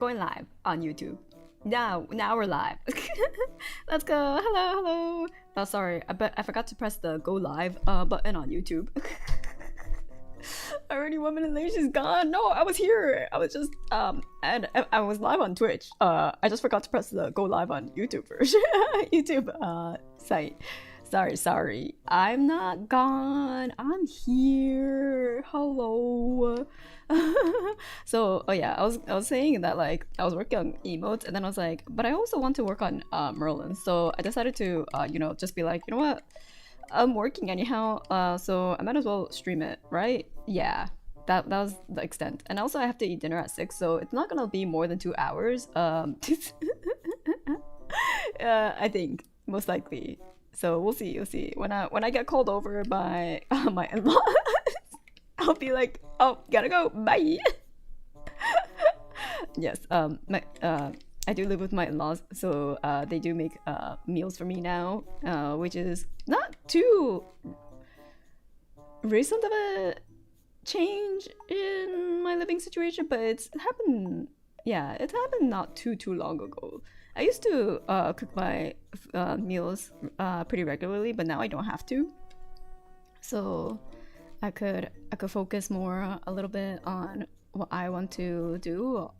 Going live on YouTube. Now we're live. Let's go. Hello. Oh, sorry. I forgot to press the go live button on YouTube. Already 1 minute late. She's gone. No, I was here. I was just and I was live on Twitch. I just forgot to press the go live on YouTube version. YouTube site. Sorry. I'm not gone. I'm here. Hello. So oh yeah, I was saying that like I was working on emotes and then I was like, but I also want to work on Merlin. So I decided to just be like, you know what? I'm working anyhow, so I might as well stream it, right? Yeah. That was the extent. And also I have to eat dinner at 6, so it's not gonna be more than 2 hours. I think most likely. So we'll see. When I get called over by my in-laws, I'll be like, oh, gotta go, bye. Yes, I do live with my in-laws, so they do make meals for me now, which is not too recent of a change in my living situation, but it happened not too long ago. I used to cook my meals pretty regularly, but now I don't have to. So I could focus more a little bit on what I want to do,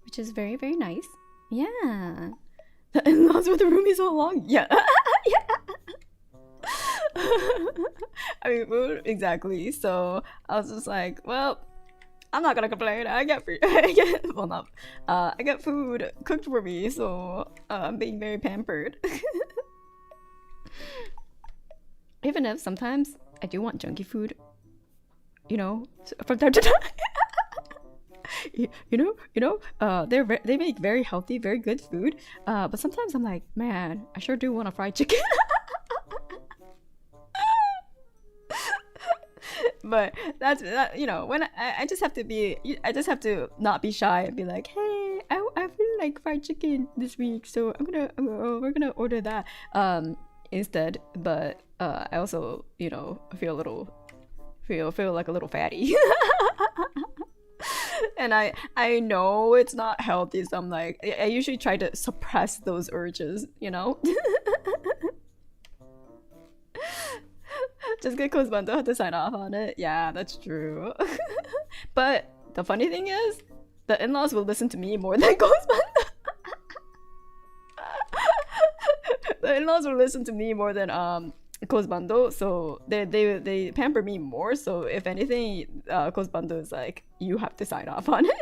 which is very nice. Yeah. The in-laws with the roomie so long. Yeah. Yeah. I mean, food, exactly. So I was just like, well, I'm not gonna complain. I get food cooked for me, so I'm being very pampered. Even if sometimes I do want junky food, from time to time. They make very healthy, very good food. But sometimes I'm like, man, I sure do want a fried chicken. But that's that. When I just have to not be shy and be like, hey, I really like fried chicken this week, so we're gonna order that instead. But I also feel like a little fatty. And I know it's not healthy, so I'm like, I usually try to suppress those urges, Just get Kozbando to sign off on it. Yeah, that's true. But the funny thing is, the in-laws will listen to me more than Kozbando. The in-laws will listen to me more than Kozbando, so they pamper me more. So if anything, Kozbando is like, you have to sign off on it.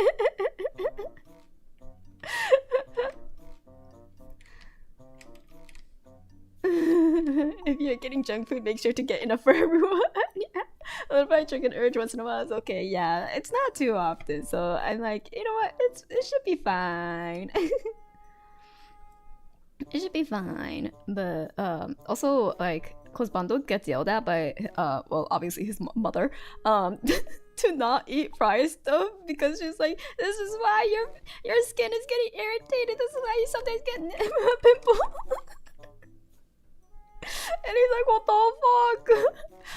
If you're getting junk food, make sure to get enough for everyone. Yeah. A little fried chicken urge once in a while is okay. Yeah, it's not too often, so I'm like, you know what? It should be fine. It should be fine. But also like Kozbando gets yelled at by obviously his mother to not eat fried stuff, because she's like, this is why your skin is getting irritated. This is why you sometimes get pimples. And he's like, what the fuck?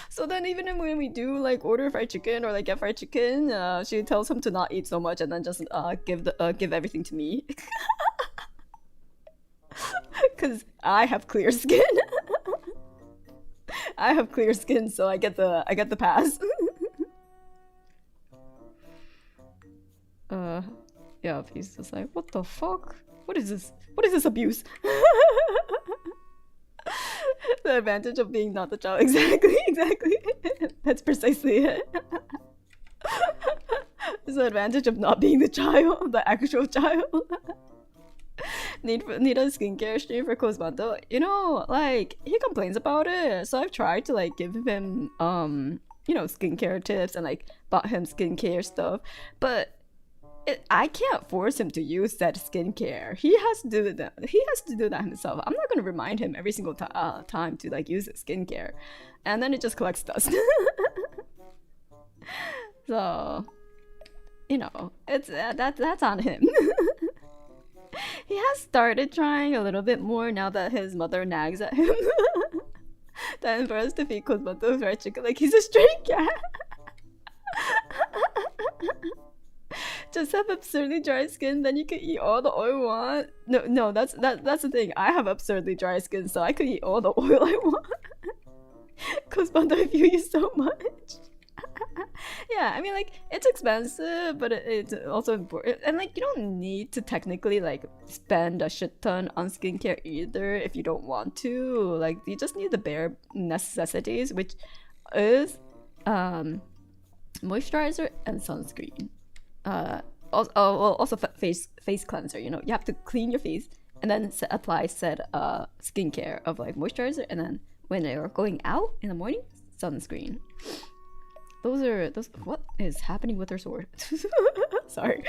So then even when we do like order fried chicken or like get fried chicken, she tells him to not eat so much and then just give everything to me. Because I have clear skin. I have clear skin, so I get the pass. Yeah, he's just like, what the fuck? What is this? What is this abuse? The advantage of being not the child. Exactly. That's precisely it. It's the advantage of not being the child, the actual child. Need a skincare stream for Kozbando. Like, he complains about it, so I've tried to like give him skincare tips and like bought him skincare stuff, but I can't force him to use that skincare. He has to do that. He has to do that himself. I'm not gonna remind him every single time to like use his skincare, and then it just collects dust. So, it's that's on him. He has started trying a little bit more now that his mother nags at him. Then for us to feed Kozbato fried chicken like he's a stray cat. just have absurdly dry skin, then you can eat all the oil you want. No, that's the thing. I have absurdly dry skin, so I could eat all the oil I want. Cause Banda, I feel you so much. Yeah, I mean, like, it's expensive, but it's also important. And like, you don't need to technically like spend a shit ton on skincare either if you don't want to. Like, you just need the bare necessities, which is moisturizer and sunscreen. Also face cleanser. You know, you have to clean your face and then apply said skincare of like moisturizer, and then when you're going out in the morning, sunscreen. Those. What is happening with her sword? Sorry,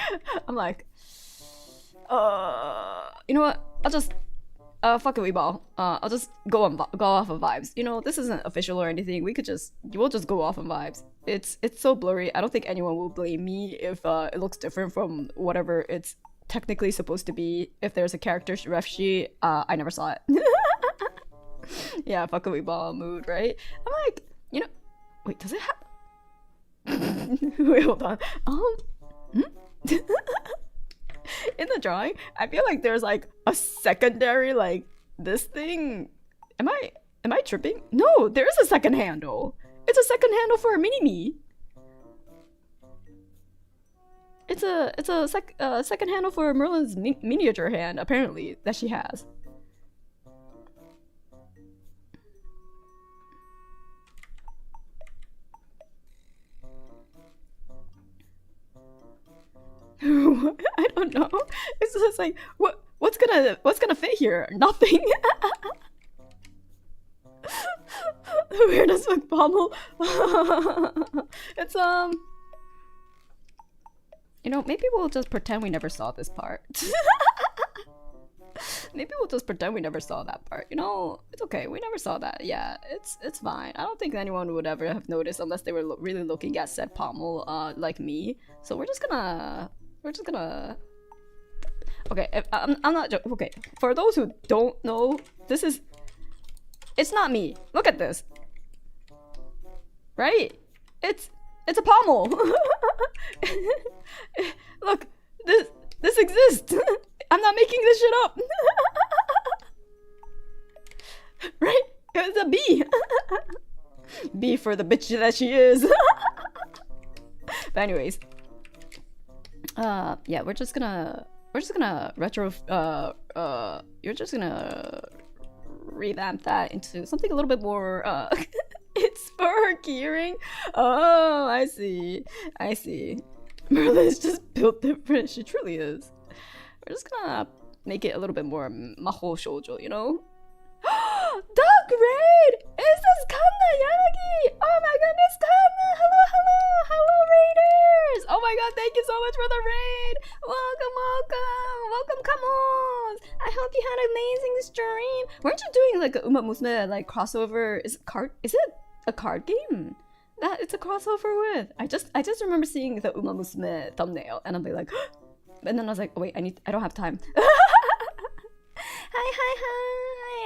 I'm like, you know what? I'll just fuck it, we ball. I'll just go off of vibes. You know, this isn't official or anything. We'll just go off on vibes. It's so blurry. I don't think anyone will blame me if it looks different from whatever it's technically supposed to be. If there's a character ref sheet, I never saw it. Yeah, fuck it, we ball mood, right? I'm like, you know, wait, does it have? Wait, hold on. In the drawing, I feel like there's like a secondary like this thing. Am I tripping? No, there is a second handle. It's a second handle for a mini-me. It's a second handle for Merlin's miniature hand, apparently, that she has. I don't know. It's just like what's gonna fit here? Nothing. The weirdest fuck pommel. It's you know, maybe we'll just pretend we never saw this part. Maybe we'll just pretend we never saw that part. You know, it's okay. We never saw that. Yeah, it's fine. I don't think anyone would ever have noticed unless they were really looking at said pommel, like me. So we're just gonna. Okay, I'm not joking. Okay, for those who don't know, it's not me. Look at this. Right? It's a pommel. Look, this exists. I'm not making this shit up. Right? It's a bee. Bee for the bitch that she is. But anyways, yeah, we're just gonna you're just gonna revamp that into something a little bit more it's for her keyring. Oh, I see. Merlin's just built different. She truly is. We're just gonna make it a little bit more maho shoujo, you know? Dog Raid! Is this Kanna Yanagi? Oh my goodness, Kanna! Hello, Raiders! Oh my god, thank you so much for the raid! Welcome, come on! I hope you had an amazing stream. Weren't you doing like a Uma Musume like crossover? Is it a card game that it's a crossover with? I just remember seeing the Uma Musume thumbnail and I'm like, and then I was like, oh wait, I don't have time. Hi!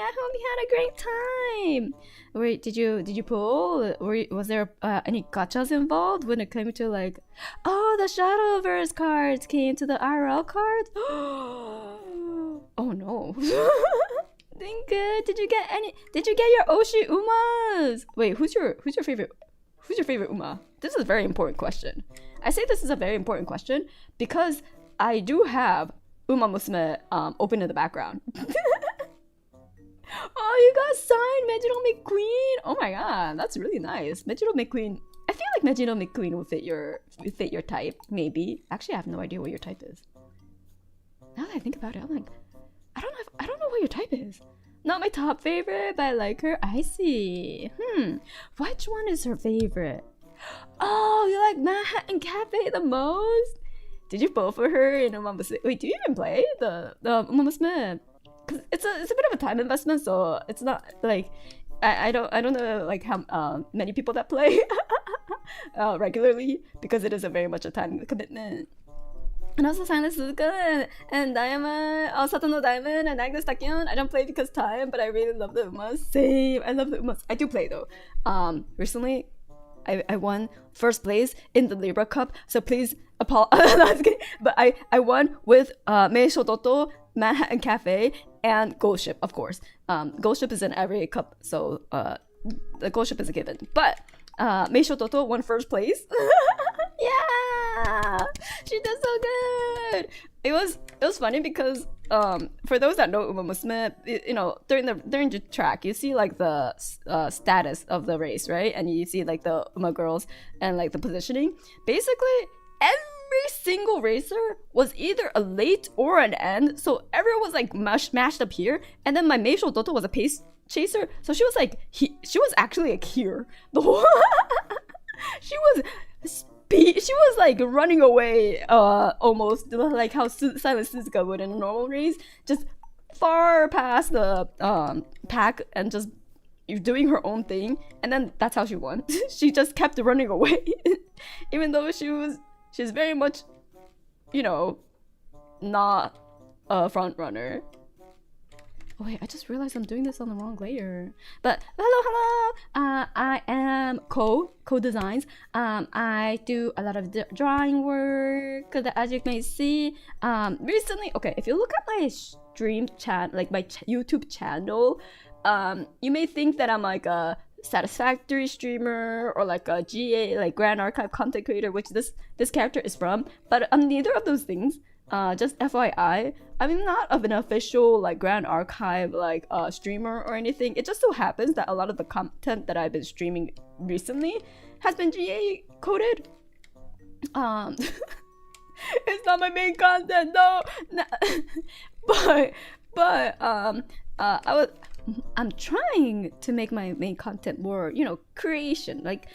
I hope you had a great time. Wait, did you pull? Was there any gachas involved when it came to like, oh, the Shadowverse cards came to the IRL cards? Oh no. Doing good. Did you get your Oshi Umas? Wait, who's your favorite? Who's your favorite Uma? This is a very important question. I say this is a very important question because I do have Uma Musume open in the background. Oh, you got signed Mejiro McQueen. Oh my god, that's really nice. Mejiro McQueen. I feel like Mejiro McQueen will fit your type, maybe. Actually, I have no idea what your type is. Now that I think about it, I'm like, I don't know what your type is. Not my top favorite, but I like her. I see. Which one is her favorite? Oh, you like Manhattan Cafe the most? Did you vote for her in Uma Musume? Wait, do you even play the Uma Musume? Cause it's a bit of a time investment, so it's not like I don't know like how many people that play regularly, because it is a very much a time commitment. And also Silence is good, and Diamond, Sato no Diamond, and Agnes Takion. I don't play because time, but I really love the Umas. Same, I love the Umas. I do play though. Recently, I won first place in the Libra Cup, so please apologize. But I won with Meisho Toto, Manhattan Cafe, and Ghost Ship, of course. Ghost Ship is in every cup, so the Ghost Ship is a given. But Meisho Toto won first place. Yeah, she did so good. It was funny because for those that know Uma Musume, you know, during the track, you see like the status of the race, right? And you see like the Uma girls and like the positioning. Basically, every single racer was either a late or an end, so everyone was like mashed up here. And then my Meisho Toto was a pace chaser, so she was like she was actually like here the whole. She was like running away, almost like how Silent Suzuka would in a normal race, just far past the pack and just doing her own thing. And then that's how she won. She just kept running away, even though she's very much, you know, not a front runner. Oh wait, I just realized I'm doing this on the wrong layer. But hello. I am Co Designs. I do a lot of drawing work, as you may see. Recently, okay, if you look at my stream chat, like my YouTube channel, you may think that I'm like a satisfactory streamer or like a GA, like Grand Archive content creator, which this character is from. But I'm neither of those things. Just FYI, I'm not of an official like Grand Archive like streamer or anything. It just so happens that a lot of the content that I've been streaming recently has been GA coded. It's not my main content though. I'm trying to make my main content more, you know, creation, like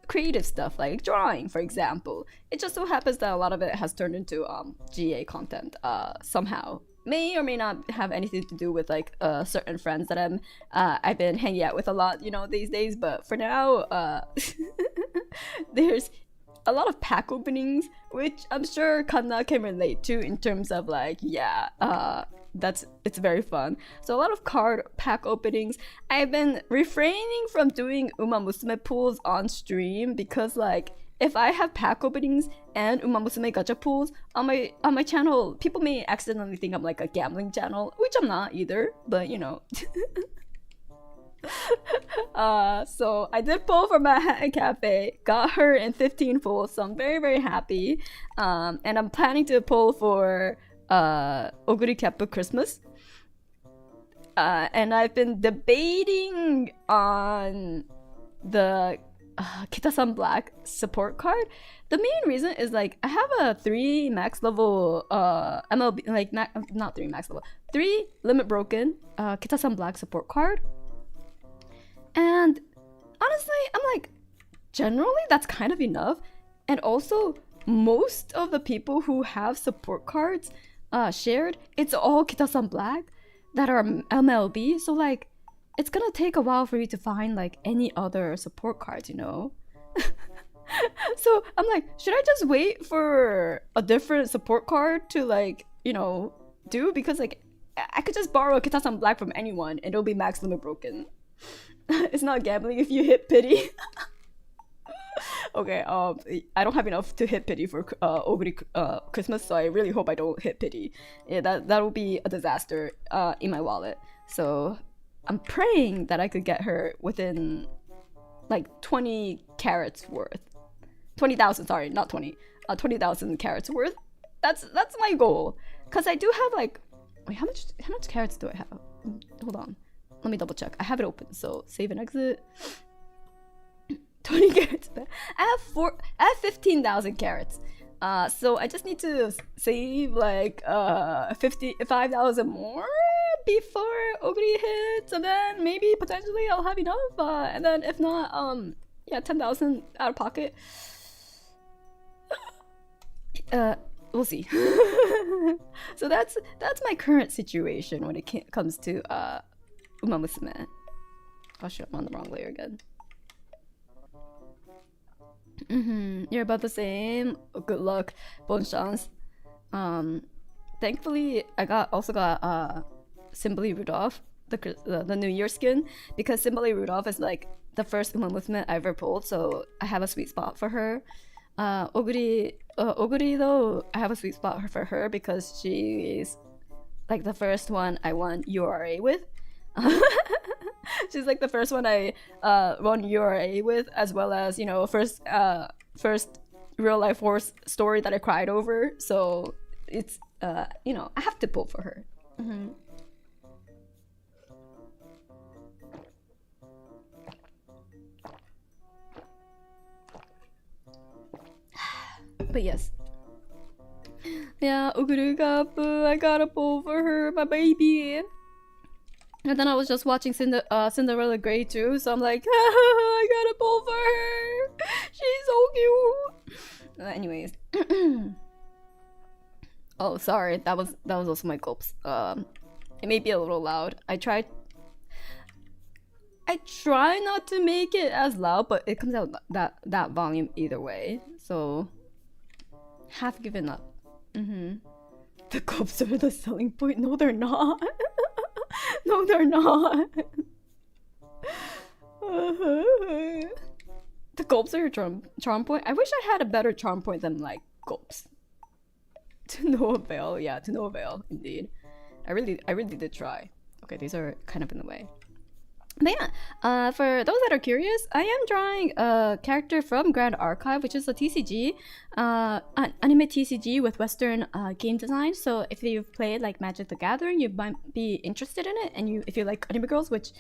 creative stuff, like drawing, for example. It just so happens that a lot of it has turned into GA content somehow. May or may not have anything to do with like certain friends that I've been hanging out with a lot, you know, these days. But for now, there's a lot of pack openings, which I'm sure Kanna can relate to in terms of like, yeah, it's very fun. So a lot of card pack openings. I've been refraining from doing Uma Musume pulls on stream because like if I have pack openings and Uma Musume gacha pulls on my channel, people may accidentally think I'm like a gambling channel, which I'm not either, but you know. So I did pull for Manhattan Cafe, got her in 15 pulls, so I'm very, very happy. And I'm planning to pull for Oguri Kappa Christmas. And I've been debating on the Kita-san Black support card. The main reason is like I have a 3 max level MLB, like not 3 max level, 3 limit broken Kita-san Black support card. And honestly, I'm like, generally that's kind of enough. And also, most of the people who have support cards shared, it's all Kita-san Black that are MLB. So like, it's gonna take a while for you to find like any other support cards, you know? So I'm like, should I just wait for a different support card to like, you know, do? Because like, I could just borrow a Kita-san Black from anyone and it'll be max limit broken. It's not gambling if you hit pity. Okay, I don't have enough to hit pity for Oguri Christmas, so I really hope I don't hit pity. Yeah, that will be a disaster in my wallet. So I'm praying that I could get her within like 20 carats worth. 20,000, sorry, not 20. 20,000 carats worth. That's my goal. Cause I do have like, wait, how much carats do I have? Hold on. Let me double check. I have it open, so save and exit. 20 carats. I have 15,000 carats. So I just need to save like 5,000 more before Oguri hits, and then maybe potentially I'll have enough. And then if not, yeah, 10,000 out of pocket. We'll see. So that's my current situation when it comes to Uma Musume. Oh shit, I'm on the wrong layer again. You're about the same. Good luck. Bon chance. Thankfully, I also got Simply Rudolph, the New Year skin, because Simply Rudolph is like the first Uma movement I ever pulled, so I have a sweet spot for her. Oguri though, I have a sweet spot for her because she's like the first one I won URA with. She's like the first one I won URA with, as well as, you know, first real life horse story that I cried over. So it's you know, I have to pull for her. But yes. Yeah, Oguru Kapu, I gotta pull for her, my baby. And then I was just watching Cinderella Grey too, so I'm like, I gotta pull for her. She's so cute. Anyways. Oh, sorry, that was also my gulps. It may be a little loud. I try not to make it as loud, but it comes out that volume either way. So half given up. The gulps are the selling point. No, they're not. No, they're not. The gulps are your charm point. I wish I had a better charm point than like gulps. To no avail. Yeah, to no avail. Indeed. I really did try. Okay, these are kind of in the way. But yeah, for those that are curious, I am drawing a character from Grand Archive, which is a TCG, anime TCG with Western game design. So if you've played like Magic the Gathering, you might be interested in it. And if you like anime girls, which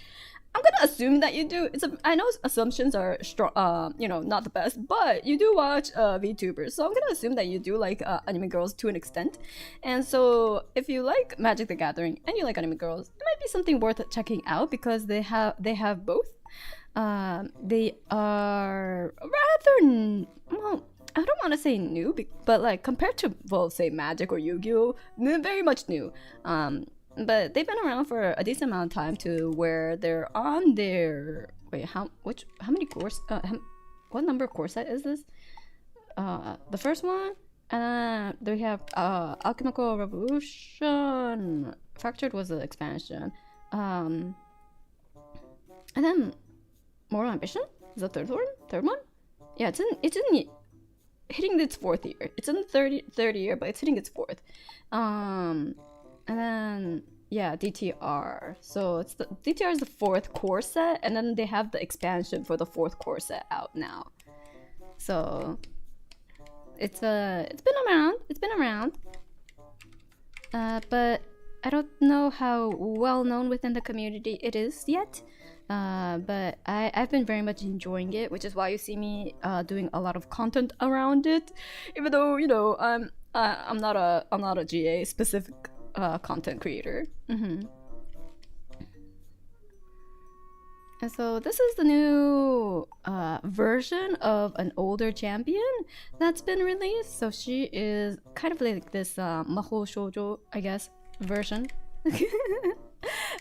I'm gonna assume that you do. I know assumptions are strong, you know, not the best, but you do watch VTubers, so I'm gonna assume that you do like anime girls to an extent. And so if you like Magic the Gathering and you like anime girls, it might be something worth checking out because they have both. They are rather well, I don't want to say new, but like compared to, well, say Magic or Yu-Gi-Oh, very much new. But they've been around for a decent amount of time to where they're on their how many course what number of course set is this? The first one, and then we have Alchemical Revolution. Fractured was the expansion. And then Moral Ambition is the third one. Yeah, it's in hitting its fourth year. It's in the third year, but it's hitting its fourth. And then yeah, DTR. So DTR is the fourth core set, and then they have the expansion for the fourth core set out now. So it's been around. But I don't know how well known within the community it is yet. But I've been very much enjoying it, which is why you see me doing a lot of content around it, even though, you know, I'm not a GA specific content creator. And so this is the new version of an older champion that's been released. So she is kind of like this Maho Shoujo, I guess, version.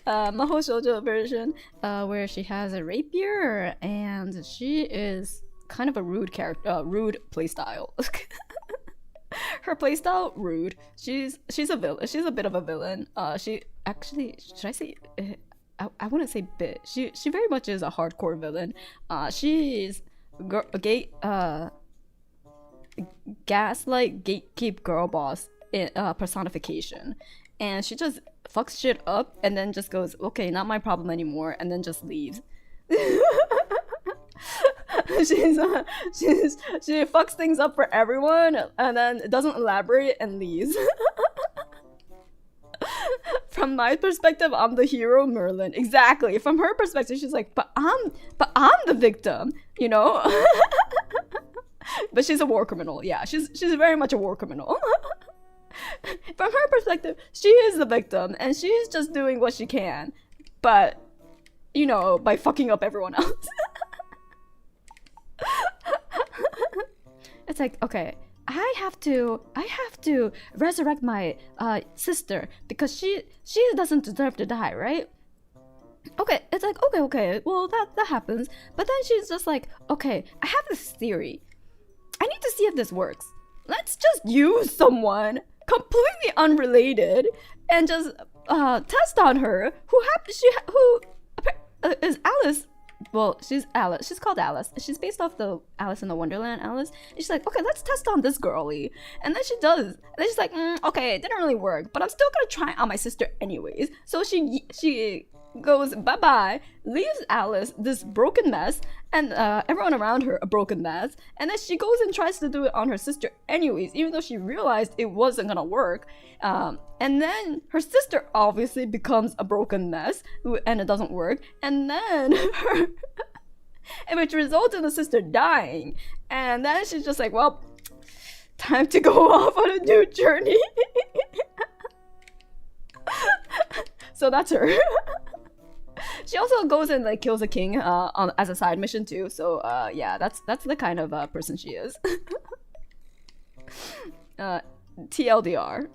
Maho Shoujo version, where she has a rapier and she is kind of a rude character, rude playstyle. Her playstyle rude. She's a villain. She's a bit of a villain. She actually, should I say? I wouldn't say bit. She very much is a hardcore villain. She's gaslight gatekeep girl boss personification, and she just fucks shit up and then just goes, okay, not my problem anymore, and then just leaves. She fucks things up for everyone and then doesn't elaborate and leaves. From my perspective, I'm the hero, Merlin. Exactly. From her perspective, she's like, but I'm the victim, you know? But she's a war criminal. Yeah, she's very much a war criminal. From her perspective, she is the victim and she's just doing what she can, but, you know, by fucking up everyone else. It's like, okay, I have to resurrect my sister because she doesn't deserve to die, right? Okay, it's like, okay, well that happens. But then she's just like, okay, I have this theory. I need to see if this works. Let's just use someone completely unrelated and just test on her who is Alice well, she's Alice. She's called Alice. She's based off the Alice in the Wonderland Alice. And she's like, okay, let's test on this girly. And then she does. And then she's like, okay, it didn't really work, but I'm still gonna try it on my sister anyways. So she goes bye-bye, leaves Alice this broken mess, and everyone around her a broken mess. And then she goes and tries to do it on her sister anyways, even though she realized it wasn't gonna work. And then her sister obviously becomes a broken mess, and it doesn't work. And then which results in the sister dying. And then she's just like, well, time to go off on a new journey. So that's her. She also goes and like kills a king as a side mission too. So yeah, that's the kind of person she is. TLDR.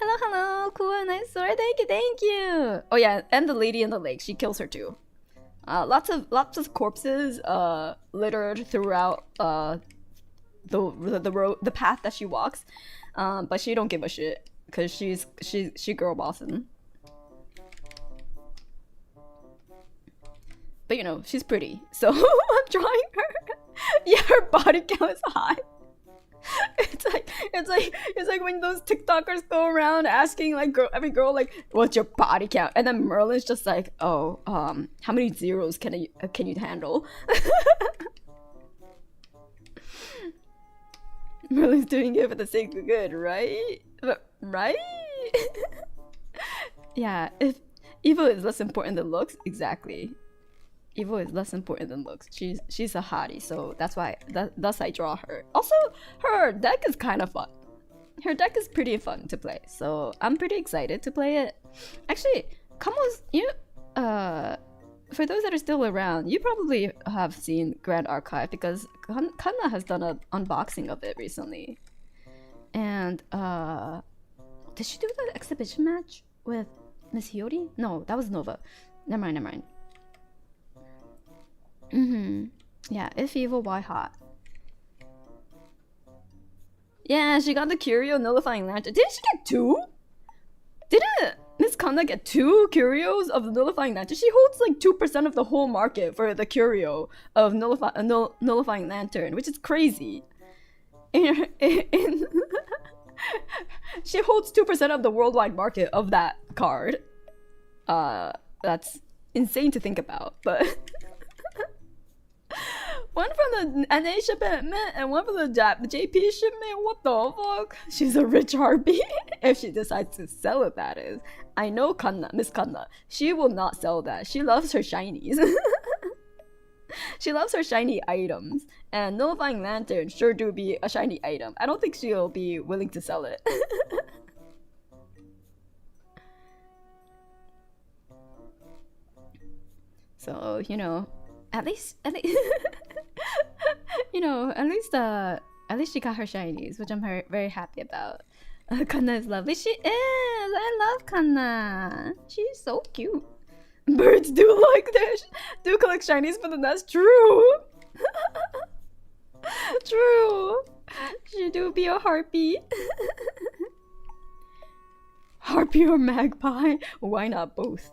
Hello, cool, nice sword. Thank you. Oh yeah, and the lady in the lake, she kills her too. Lots of corpses littered throughout the road, the path that she walks. But she don't give a shit because she girl bossing. But you know, she's pretty, so I'm drawing her. Yeah, her body count is high. It's like when those TikTokers go around asking like every girl like, what's your body count? And then Merlin's just like, oh, how many zeros can you handle? Merlin's doing it for the sake of good, right? Right? Yeah, if evil is less important than looks, exactly. Evil is less important than looks. She's a hottie, so that's why thus I draw her. Also, her deck is kind of fun. Her deck is pretty fun to play, so I'm pretty excited to play it. Actually, Kamo's for those that are still around, you probably have seen Grand Archive because Kanna has done an unboxing of it recently. And did she do the exhibition match with Miss Hiyori? No, that was Nova. Never mind. Yeah, if evil, why hot? Yeah, she got the Curio Nullifying Lantern. Didn't she get 2? Didn't Miss Kanna get 2 Curios of the Nullifying Lantern? She holds like 2% of the whole market for the Curio of Nullifying Lantern, which is crazy. She holds 2% of the worldwide market of that card. That's insane to think about, but one from the NA shipment and one from the JP shipment. What the fuck? She's a rich harpy. If she decides to sell it, that is. I know Miss Kanna. She will not sell that. She loves her shinies. She loves her shiny items. And Nullifying Lantern sure do be a shiny item. I don't think she'll be willing to sell it. So, you know, at least you know, at least she got her shinies, which I'm very, very happy about. Kanna is lovely. She is. I love Kanna. She's so cute. Birds do like this. Do collect shinies for the nest. True. True. She do be a harpy. Harpy or magpie? Why not both?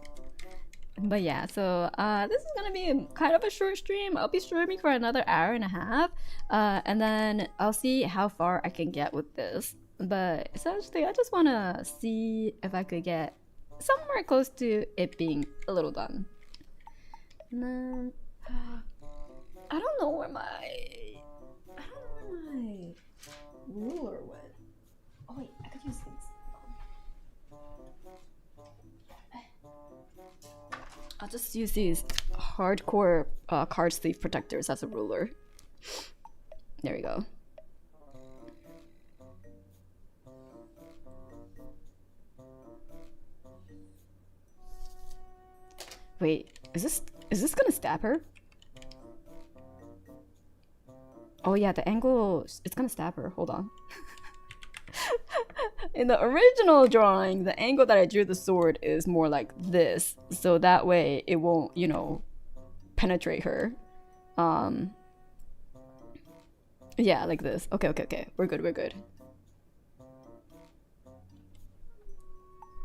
But yeah, so this is gonna be kind of a short stream. I'll be streaming for another hour and a half, and then I'll see how far I can get with this. But essentially, I just wanna see if I could get somewhere close to it being a little done. And then I don't know where my ruler went. Oh wait, I could use these. I'll just use these hardcore card sleeve protectors as a ruler. There we go. Wait, is this gonna stab her? Oh yeah, the angle, it's gonna stab her. Hold on. In the original drawing, the angle that I drew the sword is more like this, so that way it won't, you know, penetrate her. Yeah, like this. Okay. We're good.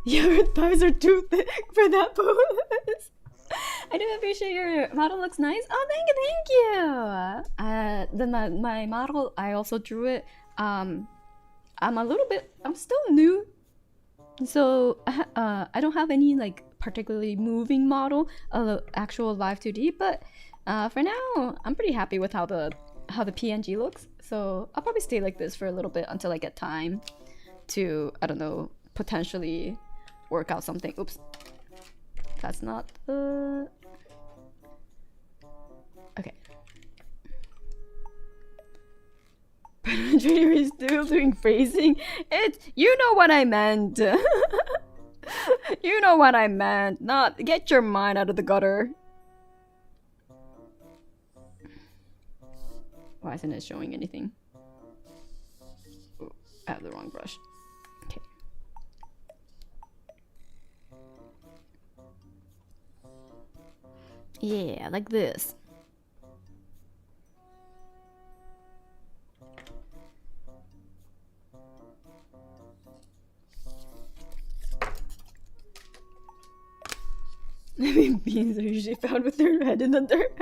Yeah, her thighs are too thick for that pose. I do appreciate your model looks nice. Oh, thank you. Then my model, I also drew it. I'm still new, so I don't have any like particularly moving model of actual live 2D, but for now, I'm pretty happy with how the PNG looks. So I'll probably stay like this for a little bit until I get time to, I don't know, potentially work out something. Oops. That's not the... Okay. Penetrator is still doing phrasing. You know what I meant. You know what I meant. Not get your mind out of the gutter. Why isn't it showing anything? Oh, I have the wrong brush. Okay. Yeah, like this. I mean, beans are usually found with their head in the dirt.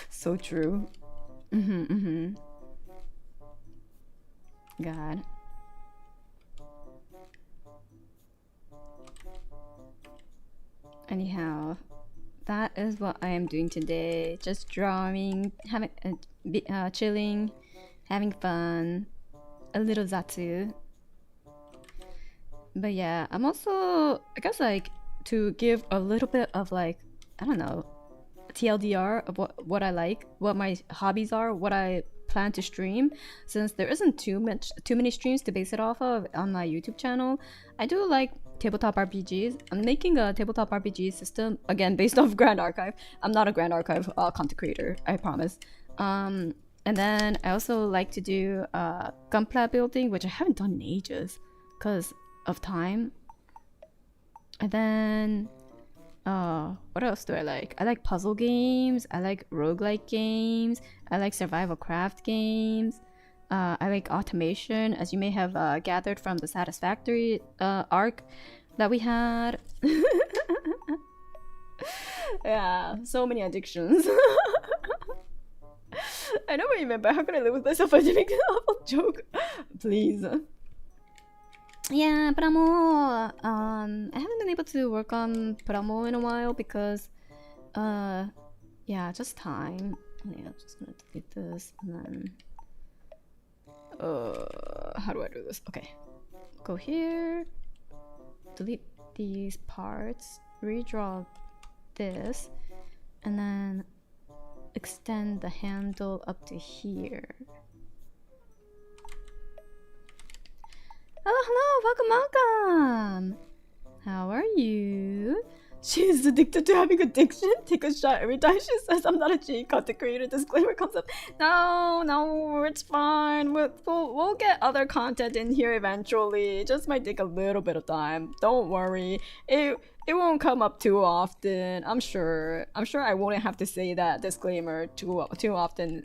So true. God. Anyhow, that is what I am doing today. Just drawing, having, chilling, having fun, a little zatsu. But yeah, I'm also, I guess, like, to give a little bit of like, I don't know, TLDR of what I like, what my hobbies are, what I plan to stream, since there isn't too many streams to base it off of on my YouTube channel. I do like tabletop RPGs. I'm making a tabletop RPG system, again based off Grand Archive. I'm not a Grand Archive content creator, I promise. And then I also like to do gunpla building, which I haven't done in ages because of time. And then what else do I like? I like puzzle games, I like roguelike games, I like survival craft games, I like automation, as you may have gathered from the Satisfactory arc that we had. Yeah, so many addictions. I know what you meant, but how can I live with myself? I didn't make an awful joke. Please. Yeah, Pramo. I haven't been able to work on Pramo in a while because, yeah, just time. Yeah, I'm just gonna delete this and then, how do I do this? Okay, go here, delete these parts, redraw this, and then extend the handle up to here. Hello, welcome. How are you? She's addicted to having addiction. Take a shot every time she says I'm not a G content creator. Disclaimer comes up. No, it's fine. We'll get other content in here eventually. It just might take a little bit of time. Don't worry. It won't come up too often. I'm sure I won't have to say that disclaimer too often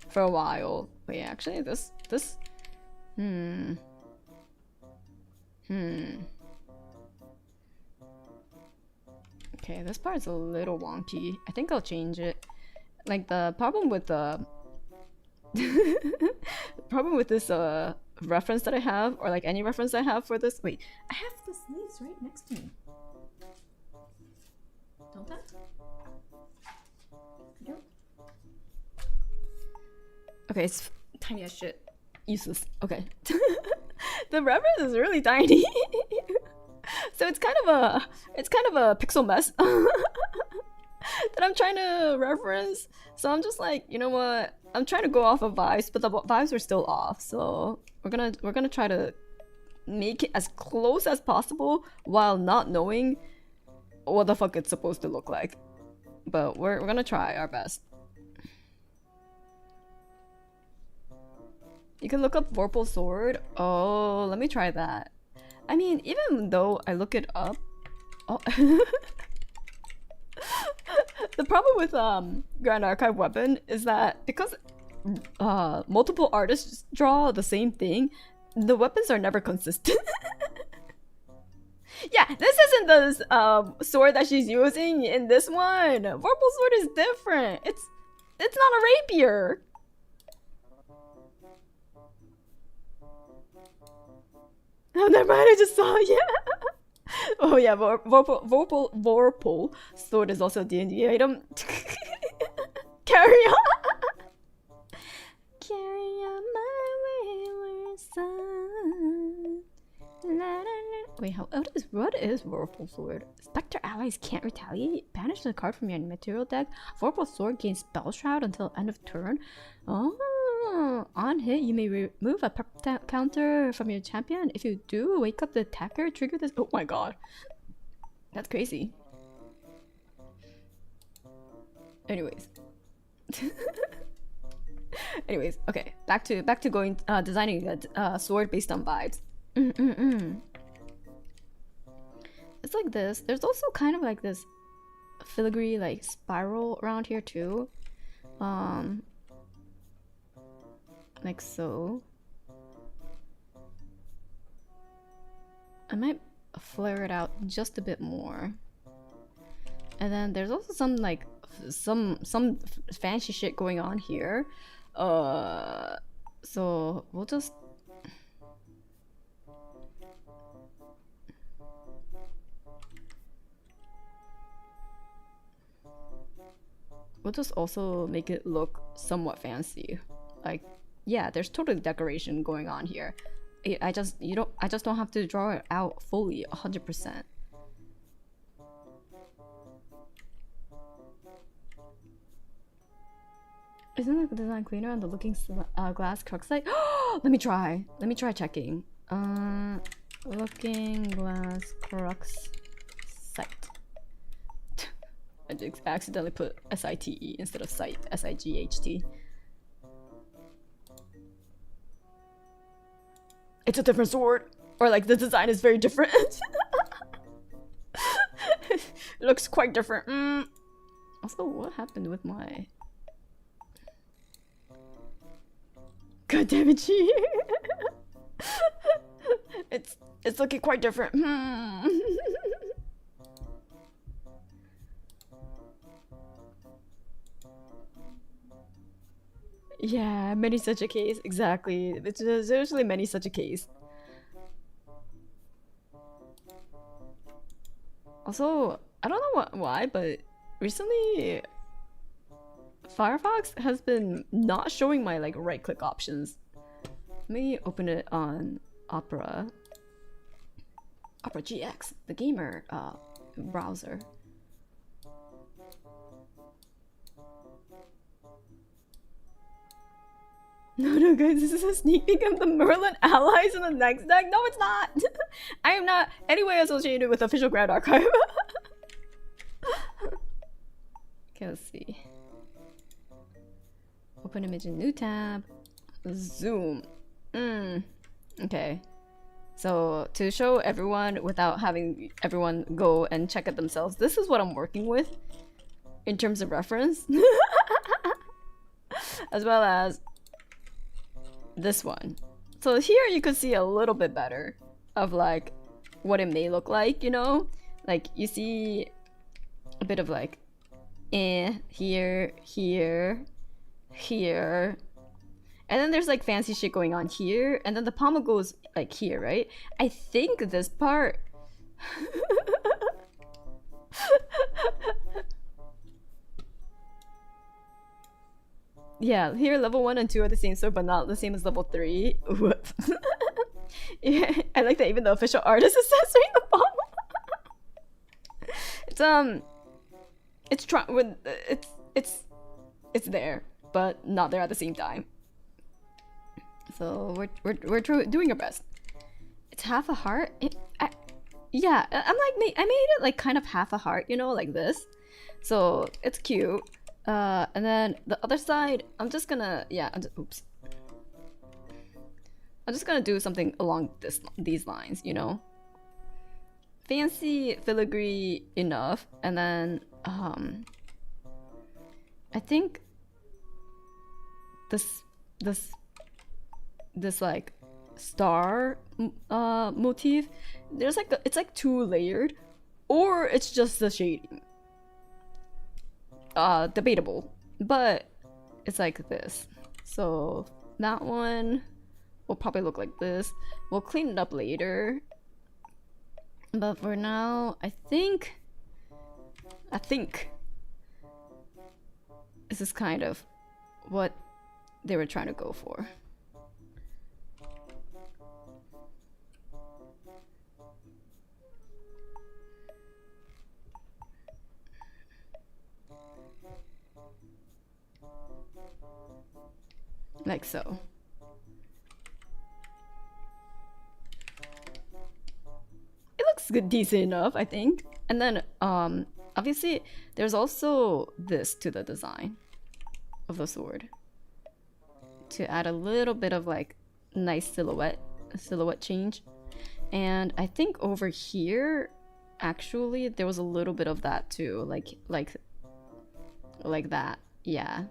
for a while. But yeah, actually this Okay, this part's a little wonky. I think I'll change it. Like the problem with the problem with this reference that I have, or like any reference I have for this. Wait, I have the sleeves right next to me. Don't I? Yep. Okay, it's tiny as shit. Useless. Okay. The reference is really tiny. So it's kind of a pixel mess that I'm trying to reference. So I'm just like, you know what? I'm trying to go off of vibes, but the vibes are still off. So we're gonna try to make it as close as possible while not knowing what the fuck it's supposed to look like. But we're gonna try our best. You can look up Vorpal Sword. Oh, let me try that. I mean, even though I look it up, oh. The problem with Grand Archive Weapon is that because multiple artists draw the same thing, the weapons are never consistent. Yeah, this isn't the sword that she's using in this one. Vorpal sword is different. It's not a rapier. Oh, never mind. I just saw. Yeah. Oh yeah, Vorpal sword is also a D&D item. Carry on. Carry on my wayward son. Wait, what is Vorpal Sword? Spectre allies can't retaliate. Banish the card from your material deck. Vorpal Sword gains Spell Shroud until end of turn. Oh, on hit, you may remove a prep counter from your champion. If you do, wake up the attacker. Trigger this. Oh my god, that's crazy. Anyways. Anyways, okay. Back to going designing a sword based on vibes. It's like this. There's also kind of like this filigree like spiral around here too. Like so. I might flare it out just a bit more. And then there's also some like some fancy shit going on here. So we'll just also make it look somewhat fancy. Like, yeah, there's totally decoration going on here. I just don't have to draw it out fully 100%. Isn't the design cleaner on the looking glass crux site? Let me try checking. Looking glass crux site. I just accidentally put S-I-T-E instead of site, S-I-G-H-T. It's a different sword, or like the design is very different. It looks quite different. Also, what happened with my? God damn it, Chi. It's looking quite different. Yeah, many such a case. Exactly. There's usually many such a case. Also, I don't know why, but recently Firefox has been not showing my like right click options. Let me open it on Opera GX, the gamer browser. No, guys, this is a sneak peek of the Merlin allies in the next deck. No, it's not. I am not anyway associated with official Grand Archive. Okay, let's see. Open image in new tab. Zoom. Okay. So to show everyone without having everyone go and check it themselves, this is what I'm working with in terms of reference. As well as this one. So here you could see a little bit better of like what it may look like, you know? Like you see a bit of like here, here. And then there's like fancy shit going on here, and then the pommel goes like here, right? I think this part yeah, here level 1 and 2 are the same sword, but not the same as level 3. Yeah, I like that even the official artist is censoring the pommel. It's there, but not there at the same time. So we're doing our best. It's half a heart. Yeah, I made it like kind of half a heart, you know, like this. So it's cute. And then the other side, I'm just gonna oops. I'm just gonna do something along these lines, you know. Fancy filigree enough, and then I think this like star motif. There's like it's like 2 layered, or it's just the shading. Debatable, but it's like this. So that one will probably look like this. We'll clean it up later. But for now, I think this is kind of what they were trying to go for. Like so. It looks good, decent enough, I think. And then obviously there's also this to the design of the sword to add a little bit of like nice silhouette change. And I think over here actually there was a little bit of that too, like that. Yeah.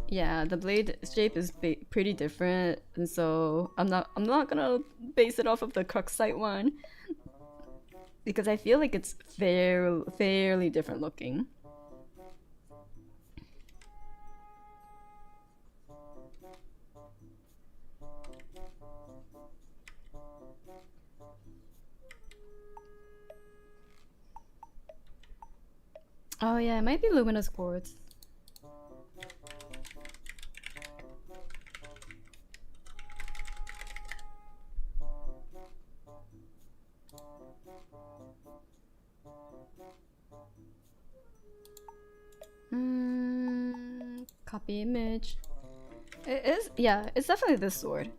Yeah, the blade shape is pretty different, and so I'm not gonna base it off of the Crux Sight one because I feel like it's fairly different looking. Oh yeah, it might be luminous quartz. Copy image. It is, yeah, it's definitely this sword.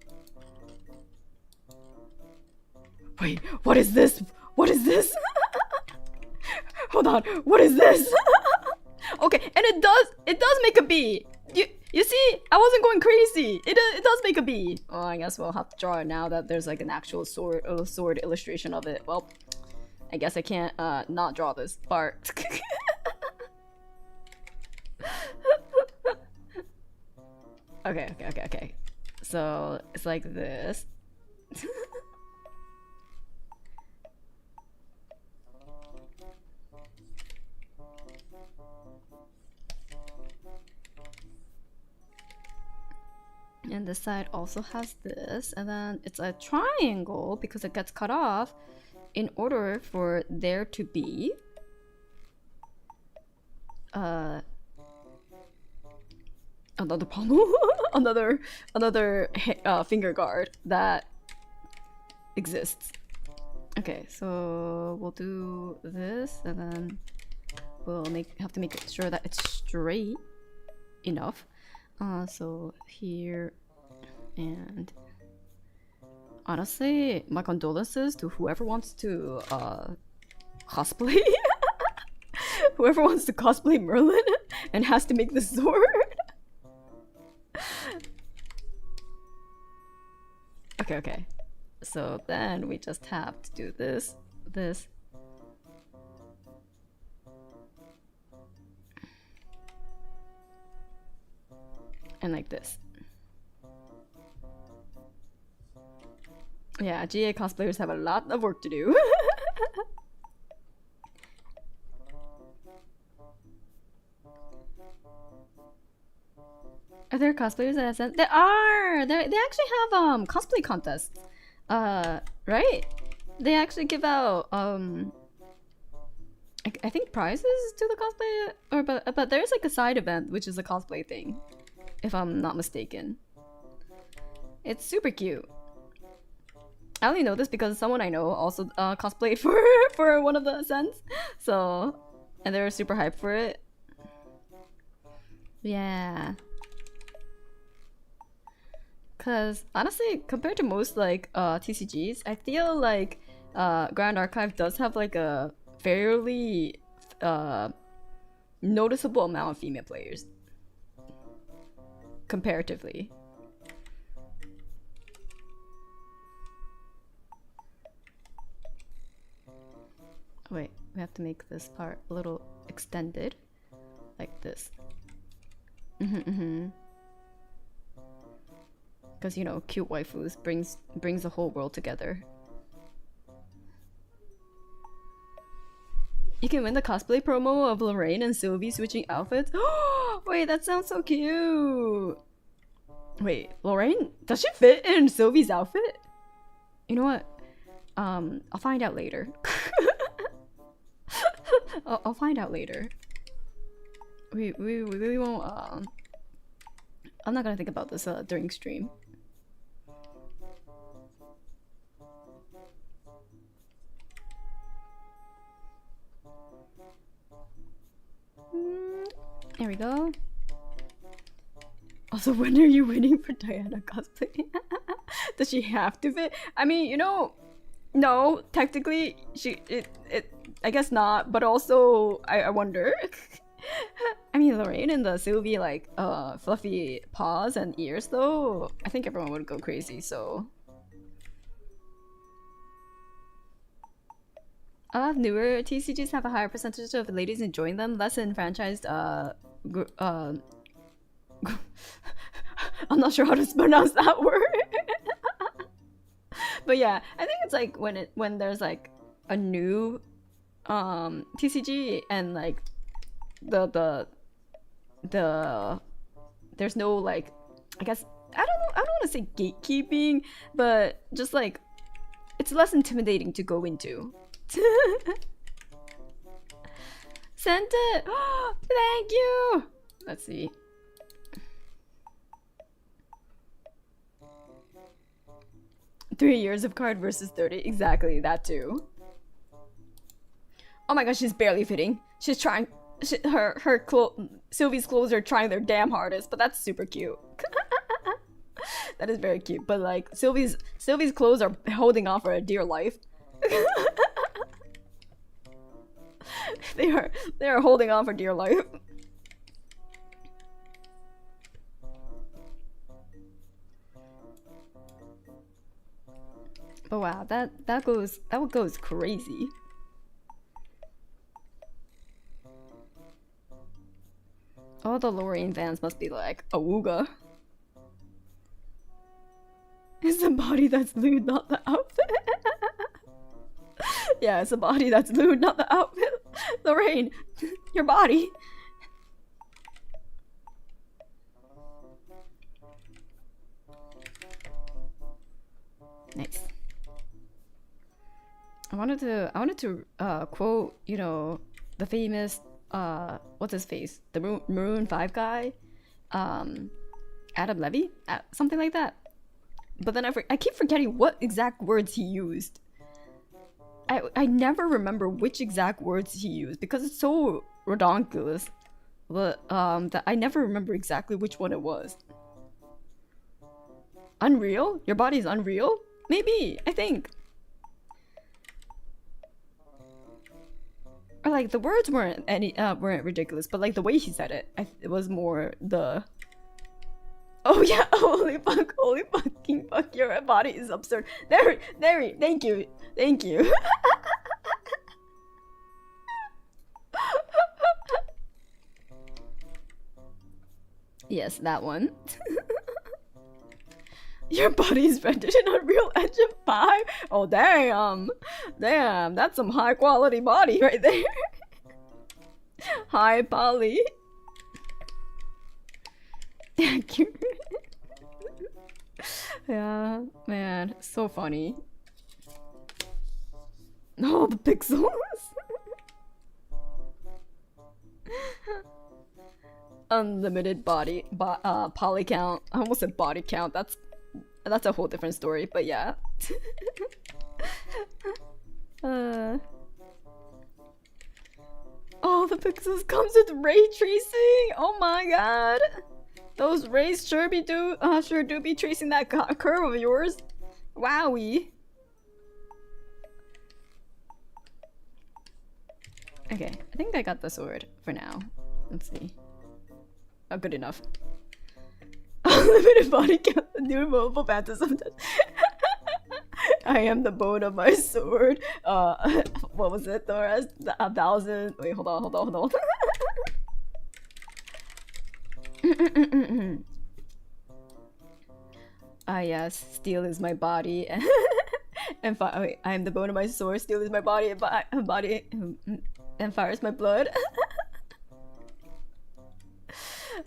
Wait, what is this? What is this? Hold on, what is this? Okay, and it does make a bee. You see, I wasn't going crazy. It does make a bee. Oh, I guess we'll have to draw it now that there's like an actual sword illustration of it. Well, I guess I can't not draw this part. Okay. So it's like this. And this side also has this, and then it's a triangle because it gets cut off in order for there to be another pommel, another finger guard that exists. Okay, so we'll do this, and then we'll have to make sure that it's straight enough. So here, and honestly, my condolences to whoever wants to cosplay. Whoever wants to cosplay Merlin and has to make the sword. Okay. So then we just have to do this. And like this. Yeah, GA cosplayers have a lot of work to do. Are there cosplayers at SM? There are! They actually have cosplay contests. Right? They actually give out I think prizes to the cosplay, or but there's like a side event which is a cosplay thing, if I'm not mistaken. It's super cute. I only know this because someone I know also cosplayed for one of the ascents, so, and they were super hyped for it. Yeah. Cause honestly, compared to most like TCGs, I feel like Grand Archive does have like a fairly noticeable amount of female players comparatively. Wait, we have to make this part a little extended, like this. Because you know, cute waifus brings the whole world together. You can win the cosplay promo of Lorraine and Sylvie switching outfits. Wait, that sounds so cute. Wait, Lorraine, does she fit in Sylvie's outfit? You know what? I'll find out later. I'll find out later. We won't. I'm not gonna think about this during stream. There we go. Also, when are you waiting for Diana cosplay? Does she have to fit? I mean, you know, no, technically I guess not, but also I wonder. I mean, Lorraine and the Sylvie like fluffy paws and ears though, I think everyone would go crazy, so. A lot of newer TCGs have a higher percentage of ladies enjoying them, less in franchised I'm not sure how to pronounce that word. But yeah, I think it's like when there's like a new TCG and like the there's no like, I guess I don't want to say gatekeeping, but just like it's less intimidating to go into. Sent it. Thank you. Let's see. Three years of card versus 30. Exactly, that too. Oh my gosh, she's barely fitting. She's trying. Sylvie's clothes are trying their damn hardest, but that's super cute. That is very cute. But like Sylvie's clothes are holding on for a dear life. They are holding on for dear life. But wow, that goes crazy. All the Lorraine fans must be like, awooga. It's the body that's lewd, not the outfit. Yeah, it's the body that's lewd, not the outfit. Lorraine, your body. Nice. I wanted to quote, you know, the famous what's his face, the Maroon 5 guy, Adam Levy, something like that. But then I keep forgetting what exact words he used. I never remember which exact words he used because it's so redonkulous. But that I never remember exactly which one it was. Unreal? Your body's unreal? Maybe, I think. Or like the words weren't ridiculous, but like the way he said it, it was more the. Oh yeah, holy fucking fuck, your body is absurd. There, thank you. Yes, that one. Your body's rendered in Unreal Engine 5? Oh damn, that's some high quality body right there. High poly. Accurate. Yeah, man, so funny. Oh, the pixels. Unlimited body, poly count. I almost said body count. That's a whole different story, but yeah. Oh, the pixels comes with ray tracing. Oh my god. Those rays sure do be tracing that curve of yours. Wowie. Okay, I think I got the sword for now. Let's see. Oh, good enough. Unlimited body count, new mobile phantasm. I am the bone of my sword. What was it? The rest, 1,000. Wait, hold on. Ah, yes, steel is my body, and wait, I am the bone of my sword. Steel is my body, and fire is my blood.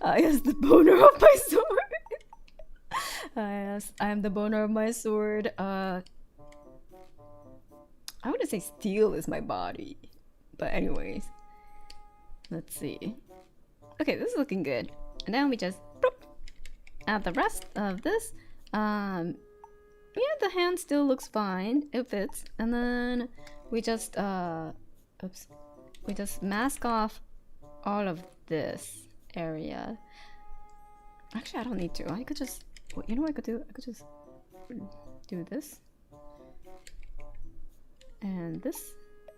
Ah, yes, the boner of my sword. Ah, yes, I am the boner of my sword. I wouldn't say steel is my body, but anyways, let's see. Okay, this is looking good. And then we just add the rest of this. Yeah, the hand still looks fine. It fits. And then we just we just mask off all of this area. Actually, I don't need to. I could just, you know what I could do? I could just do this and this,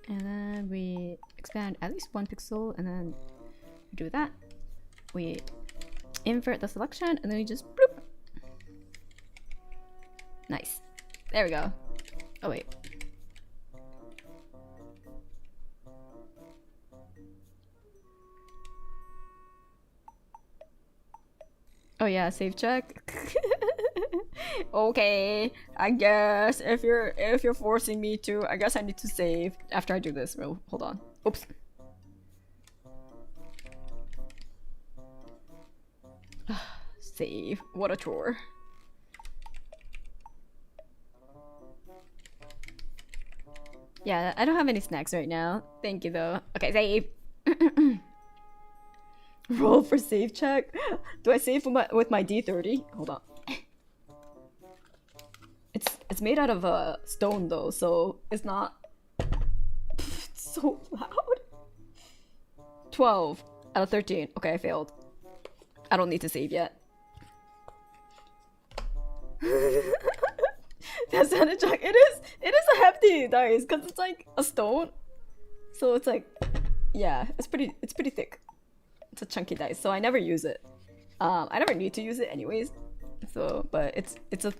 and then we expand at least 1 pixel, and then do that. We invert the selection, and then we just bloop. Nice. There we go. Oh wait. Oh yeah, save check. Okay, I guess if you're forcing me to, I guess I need to save after I do this. Well, hold on. Oops. Save. What a chore. Yeah, I don't have any snacks right now. Thank you though. Okay, save. Roll for save check. Do I save with my D30? Hold on. It's made out of stone though, so it's not. It's so loud. 12 out of 13. Okay, I failed. I don't need to save yet. That's not a check. It is a hefty dice because it's like a stone, so it's like, yeah, it's pretty thick. It's a chunky dice, so I never use it. I never need to use it anyways. So, but it's a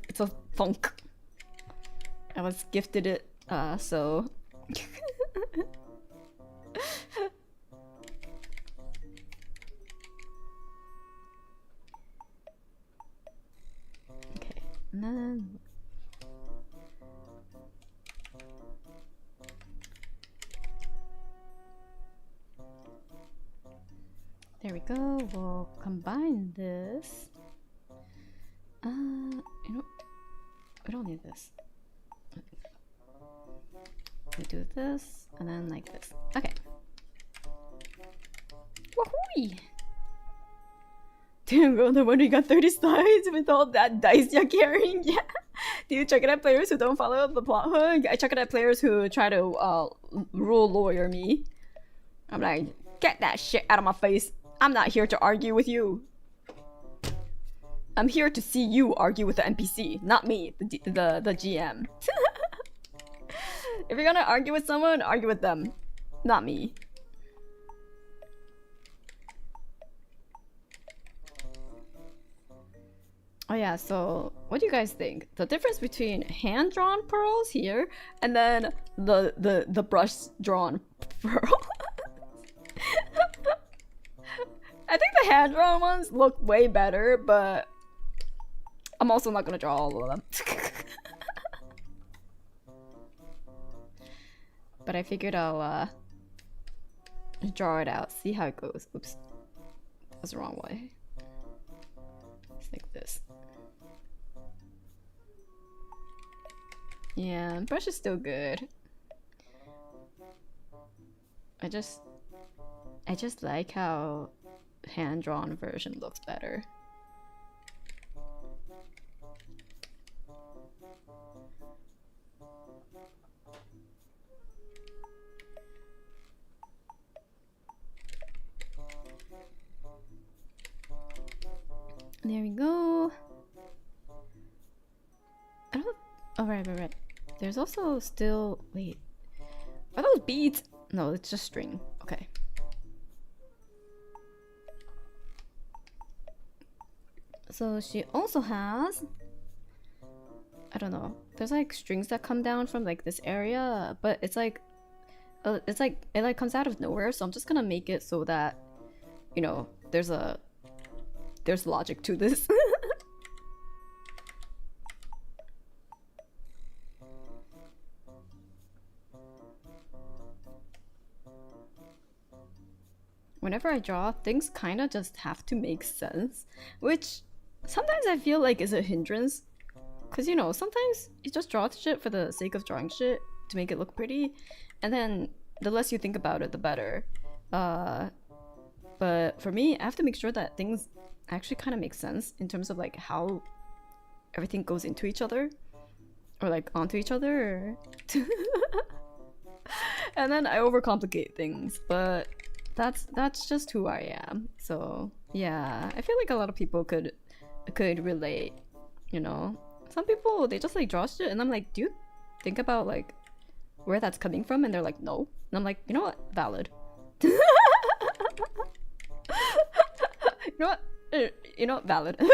thunk. I was gifted it, so. Okay, and then. There we go. We'll combine this. You know, we don't need this. We do this and then like this. Okay. Woohoo! Damn, girl, no wonder you got 30 slides with all that dice you're carrying. Yeah. Do you chuck it at players who don't follow the plot hook? I chuck it at players who try to rule lawyer me. I'm like, get that shit out of my face. I'm not here to argue with you. I'm here to see you argue with the NPC, not me, the GM. If you're gonna argue with someone, argue with them, not me. Oh yeah, so what do you guys think? The difference between hand-drawn pearls here and then the brush-drawn pearl? I think the hand-drawn ones look way better, but I'm also not gonna draw all of them. But I figured I'll draw it out, see how it goes. Oops, that's the wrong way. It's like this. Yeah, brush is still good. I just like how hand-drawn version looks better. There we go. I don't. Oh, right. There's also still. Wait. Are those beads? No, it's just string. Okay. So she also has I don't know. There's like strings that come down from like this area, but it's like it like comes out of nowhere. So I'm just gonna make it so that, you know, there's logic to this. Whenever I draw, things kind of just have to make sense, which sometimes I feel like is a hindrance. Cause you know, sometimes you just draw shit for the sake of drawing shit to make it look pretty, and then the less you think about it, the better. But for me, I have to make sure that things actually kind of make sense in terms of like how everything goes into each other, or like onto each other. And then I overcomplicate things, but that's just who I am. So yeah, I feel like a lot of people could relate, you know. Some people, they just like draw shit and I'm like, do you think about like where that's coming from? And they're like, no. And I'm like, you know what? Valid. You know what? You know what? Valid. I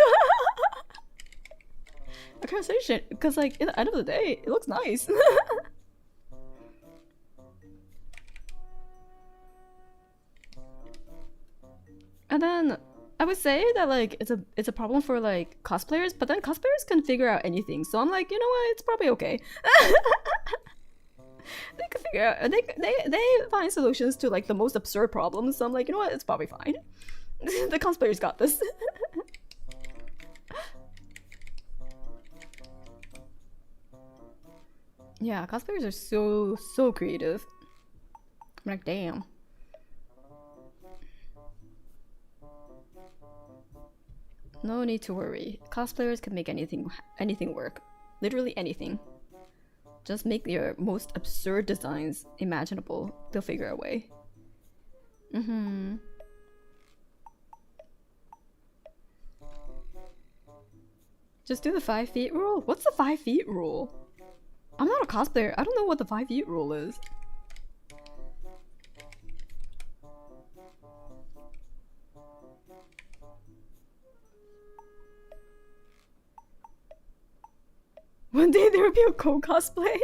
can't say shit because like at the end of the day, it looks nice. And then I would say that like it's a problem for like cosplayers, but then cosplayers can figure out anything. So I'm like, you know what? It's probably okay. They can figure out. They find solutions to like the most absurd problems. So I'm like, you know what? It's probably fine. The cosplayers got this. Yeah, cosplayers are so creative. I'm like, damn. No need to worry. Cosplayers can make anything work. Literally anything. Just make your most absurd designs imaginable. They'll figure a way. Just do the 5 feet rule? What's the 5 feet rule? I'm not a cosplayer. I don't know what the 5 feet rule is. One day there will be a co-cosplay.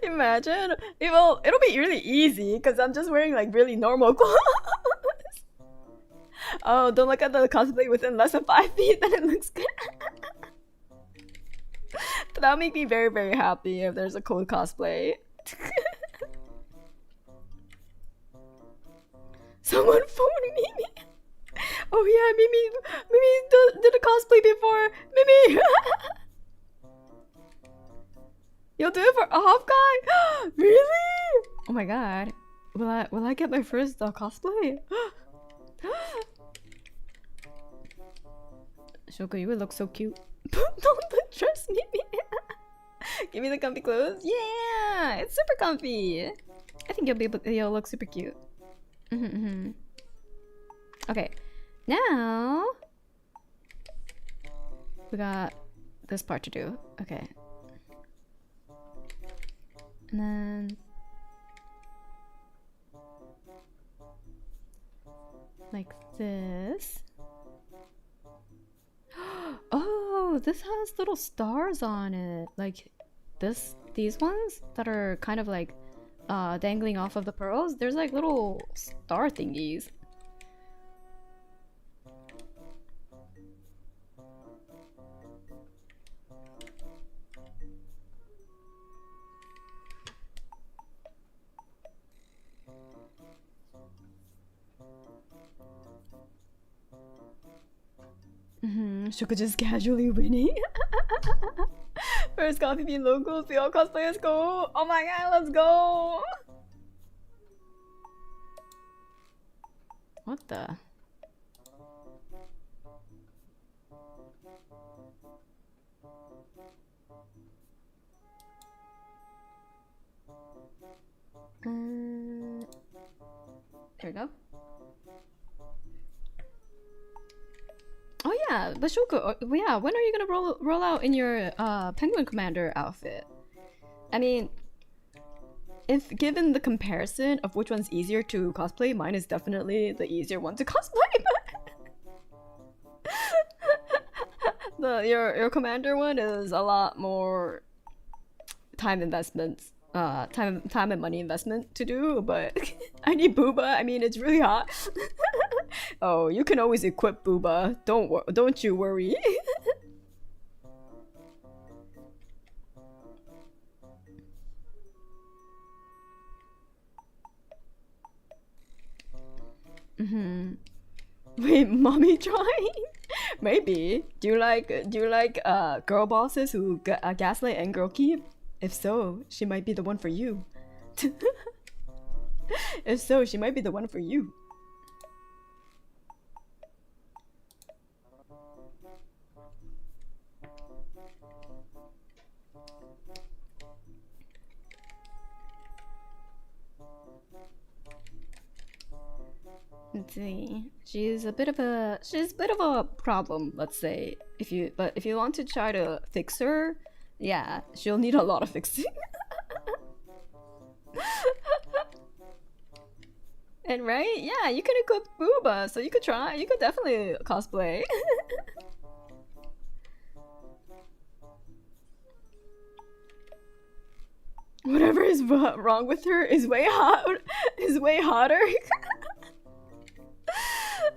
Imagine. It'll be really easy because I'm just wearing like really normal clothes. Oh, don't look at the cosplay within less than 5 feet, then it looks good. But that'll make me very, very happy if there's a cool cosplay. Someone phoned Mimi. Oh yeah, Mimi did a cosplay before. Mimi. You'll do it for a Hop Guy? Really? Oh my god. Will I get my first cosplay? Shoko, you would look so cute. Don't trust me. Give me the comfy clothes. Yeah, it's super comfy. I think you'll look super cute. Okay, now we got this part to do. Okay. And then like this. Oh, this has little stars on it. Like these ones that are kind of like dangling off of the pearls. There's like little star thingies. Shuka just casually winning. First coffee bean local, see all cosplayers go. Oh my god, let's go. What the? There we go. Oh yeah, but Shoko, yeah, when are you gonna roll out in your Penguin Commander outfit? I mean, if given the comparison of which one's easier to cosplay, mine is definitely the easier one to cosplay. Your commander one is a lot more time investments, time and money investment to do, but I need booba. I mean, it's really hot. Oh, you can always equip booba. Don't you worry. Wait, mommy trying? Maybe. Do you like girl bosses who gaslight and girl keep? If so, she might be the one for you. If so, she might be the one for you. Let's see. She's a bit of a problem, let's say. If you want to try to fix her, yeah, she'll need a lot of fixing. And right? Yeah, you can equip Booba, so you could try. You could definitely cosplay. Whatever is wrong with her is way hotter.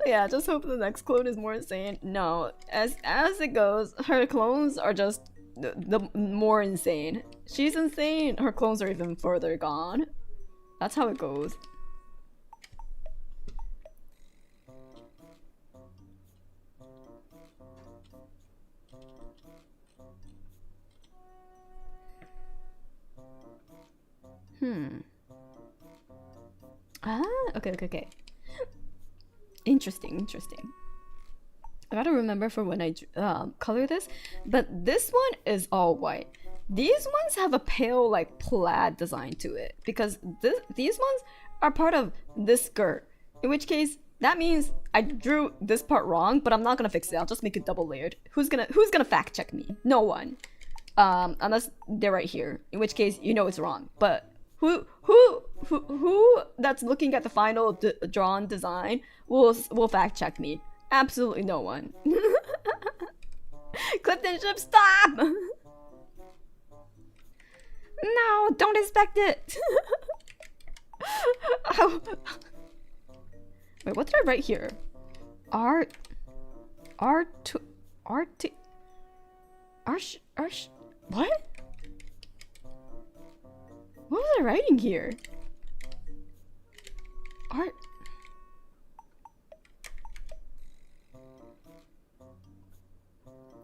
Yeah, just hope the next clone is more insane. No, as it goes, her clones are just the more insane. She's insane, her clones are even further gone. That's how it goes. Okay. Interesting. I gotta remember for when I color this, but this one is all white. These ones have a pale like plaid design to it because these ones are part of this skirt. In which case, that means I drew this part wrong, but I'm not gonna fix it. I'll just make it double layered. Who's gonna fact check me? No one. Unless they're right here. In which case, you know it's wrong. But who that's looking at the final drawn design will fact check me? Absolutely no one. Clifton Ship, stop! No, don't expect it. Oh. Wait, what did I write here? What was I writing here?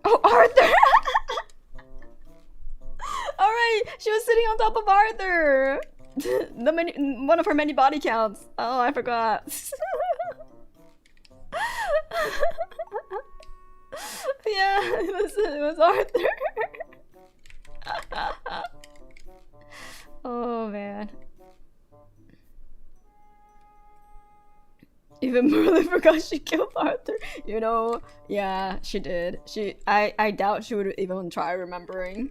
Oh, Arthur! Alright, she was sitting on top of Arthur! One of her many body counts. Oh, I forgot. Yeah, it was Arthur. Oh man. Even Merlin forgot she killed Arthur. You know, yeah, she did. I doubt she would even try remembering.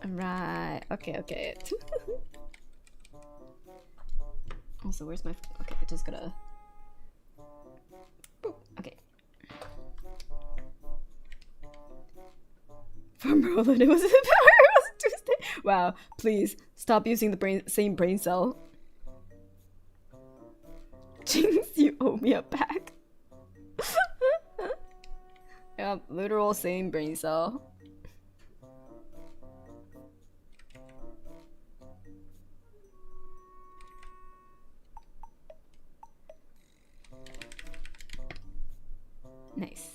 Right. Okay. Also, where's my? Okay, I just gotta. Boop. Okay. For Merlin, it was Tuesday. Wow, please stop using the same brain cell. Jinx, you owe me a pack. Yeah, literal same brain cell. Nice.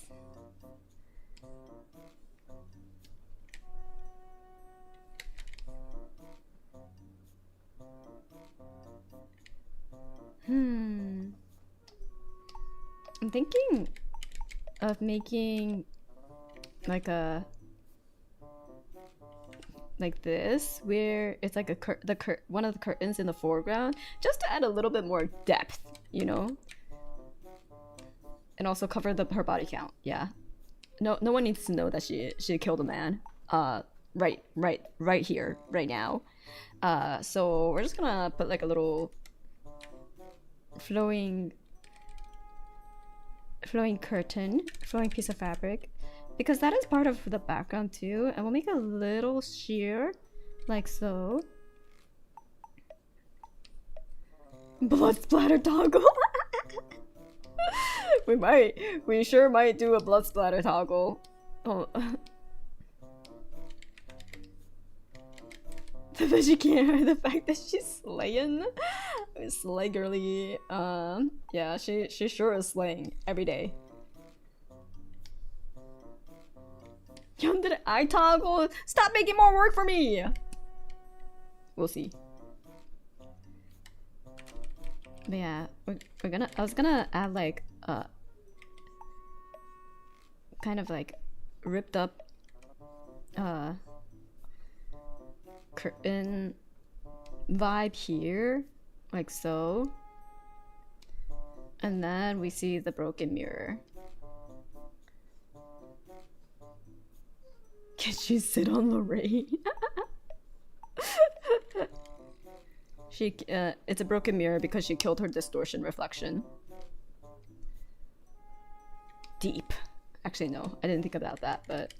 I'm thinking of making like a this where it's like one of the curtains in the foreground just to add a little bit more depth, you know, and also cover her body count. Yeah, no one needs to know that she killed a man right here right now. So we're just gonna put like a little flowing flowing curtain, flowing piece of fabric, because that is part of the background too. And we'll make a little sheer, like so. Blood splatter toggle. We sure might do a blood splatter toggle. Oh. But she can't. The fact that she's slaying, slay girly. Yeah, she sure is slaying every day. Yum, did I toggle? Stop making more work for me. We'll see. But yeah, we're gonna. I was gonna add like kind of like ripped up curtain vibe here, like so, and then we see the broken mirror. Can she sit on Lorraine? It's a broken mirror because she killed her distortion reflection. Deep. Actually, no, I didn't think about that, but...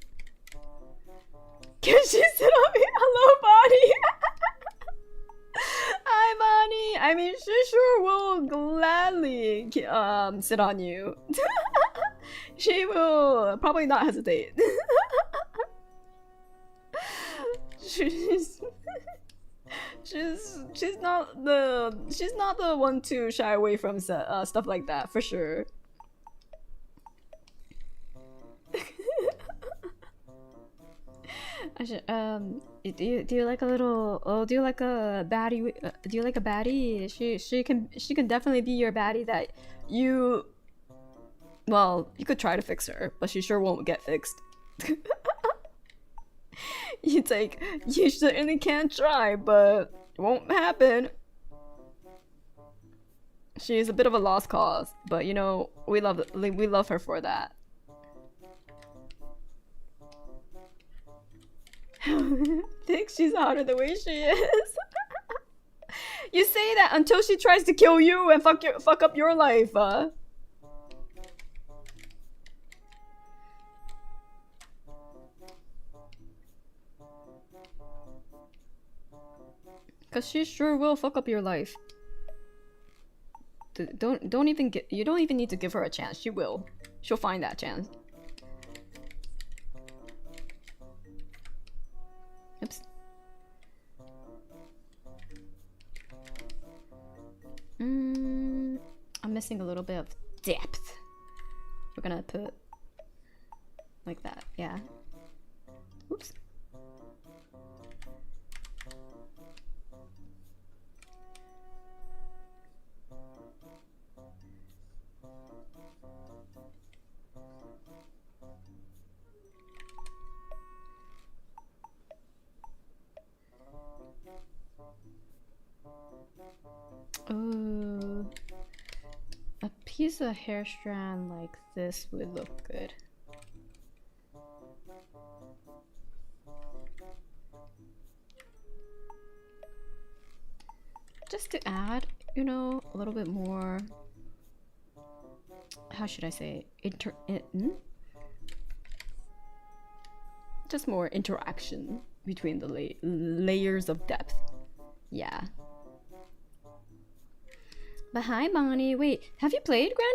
Can she sit on me? Hello, Bonnie! Hi, Bonnie! I mean, she sure will gladly sit on you. She will probably not hesitate. She's not the one to shy away from stuff like that, for sure. I should, do you like a little? Oh, do you like a baddie? Do you like a baddie? She can definitely be your baddie that you. Well, you could try to fix her, but she sure won't get fixed. It's like, you certainly can try, but it won't happen. She's a bit of a lost cause, but you know, we love her for that. Think she's hotter the way she is. You say that until she tries to kill you and fuck up your life. Cause she sure will fuck up your life. You don't even need to give her a chance. She will. She'll find that chance. Oops. I'm missing a little bit of depth. We're gonna put like that. Yeah. Oops. Ooh, a piece of hair strand like this would look good. Just to add, you know, a little bit more, how should I say, just more interaction between the layers of depth. Yeah. But hi, Bonnie. Wait, have you played Grand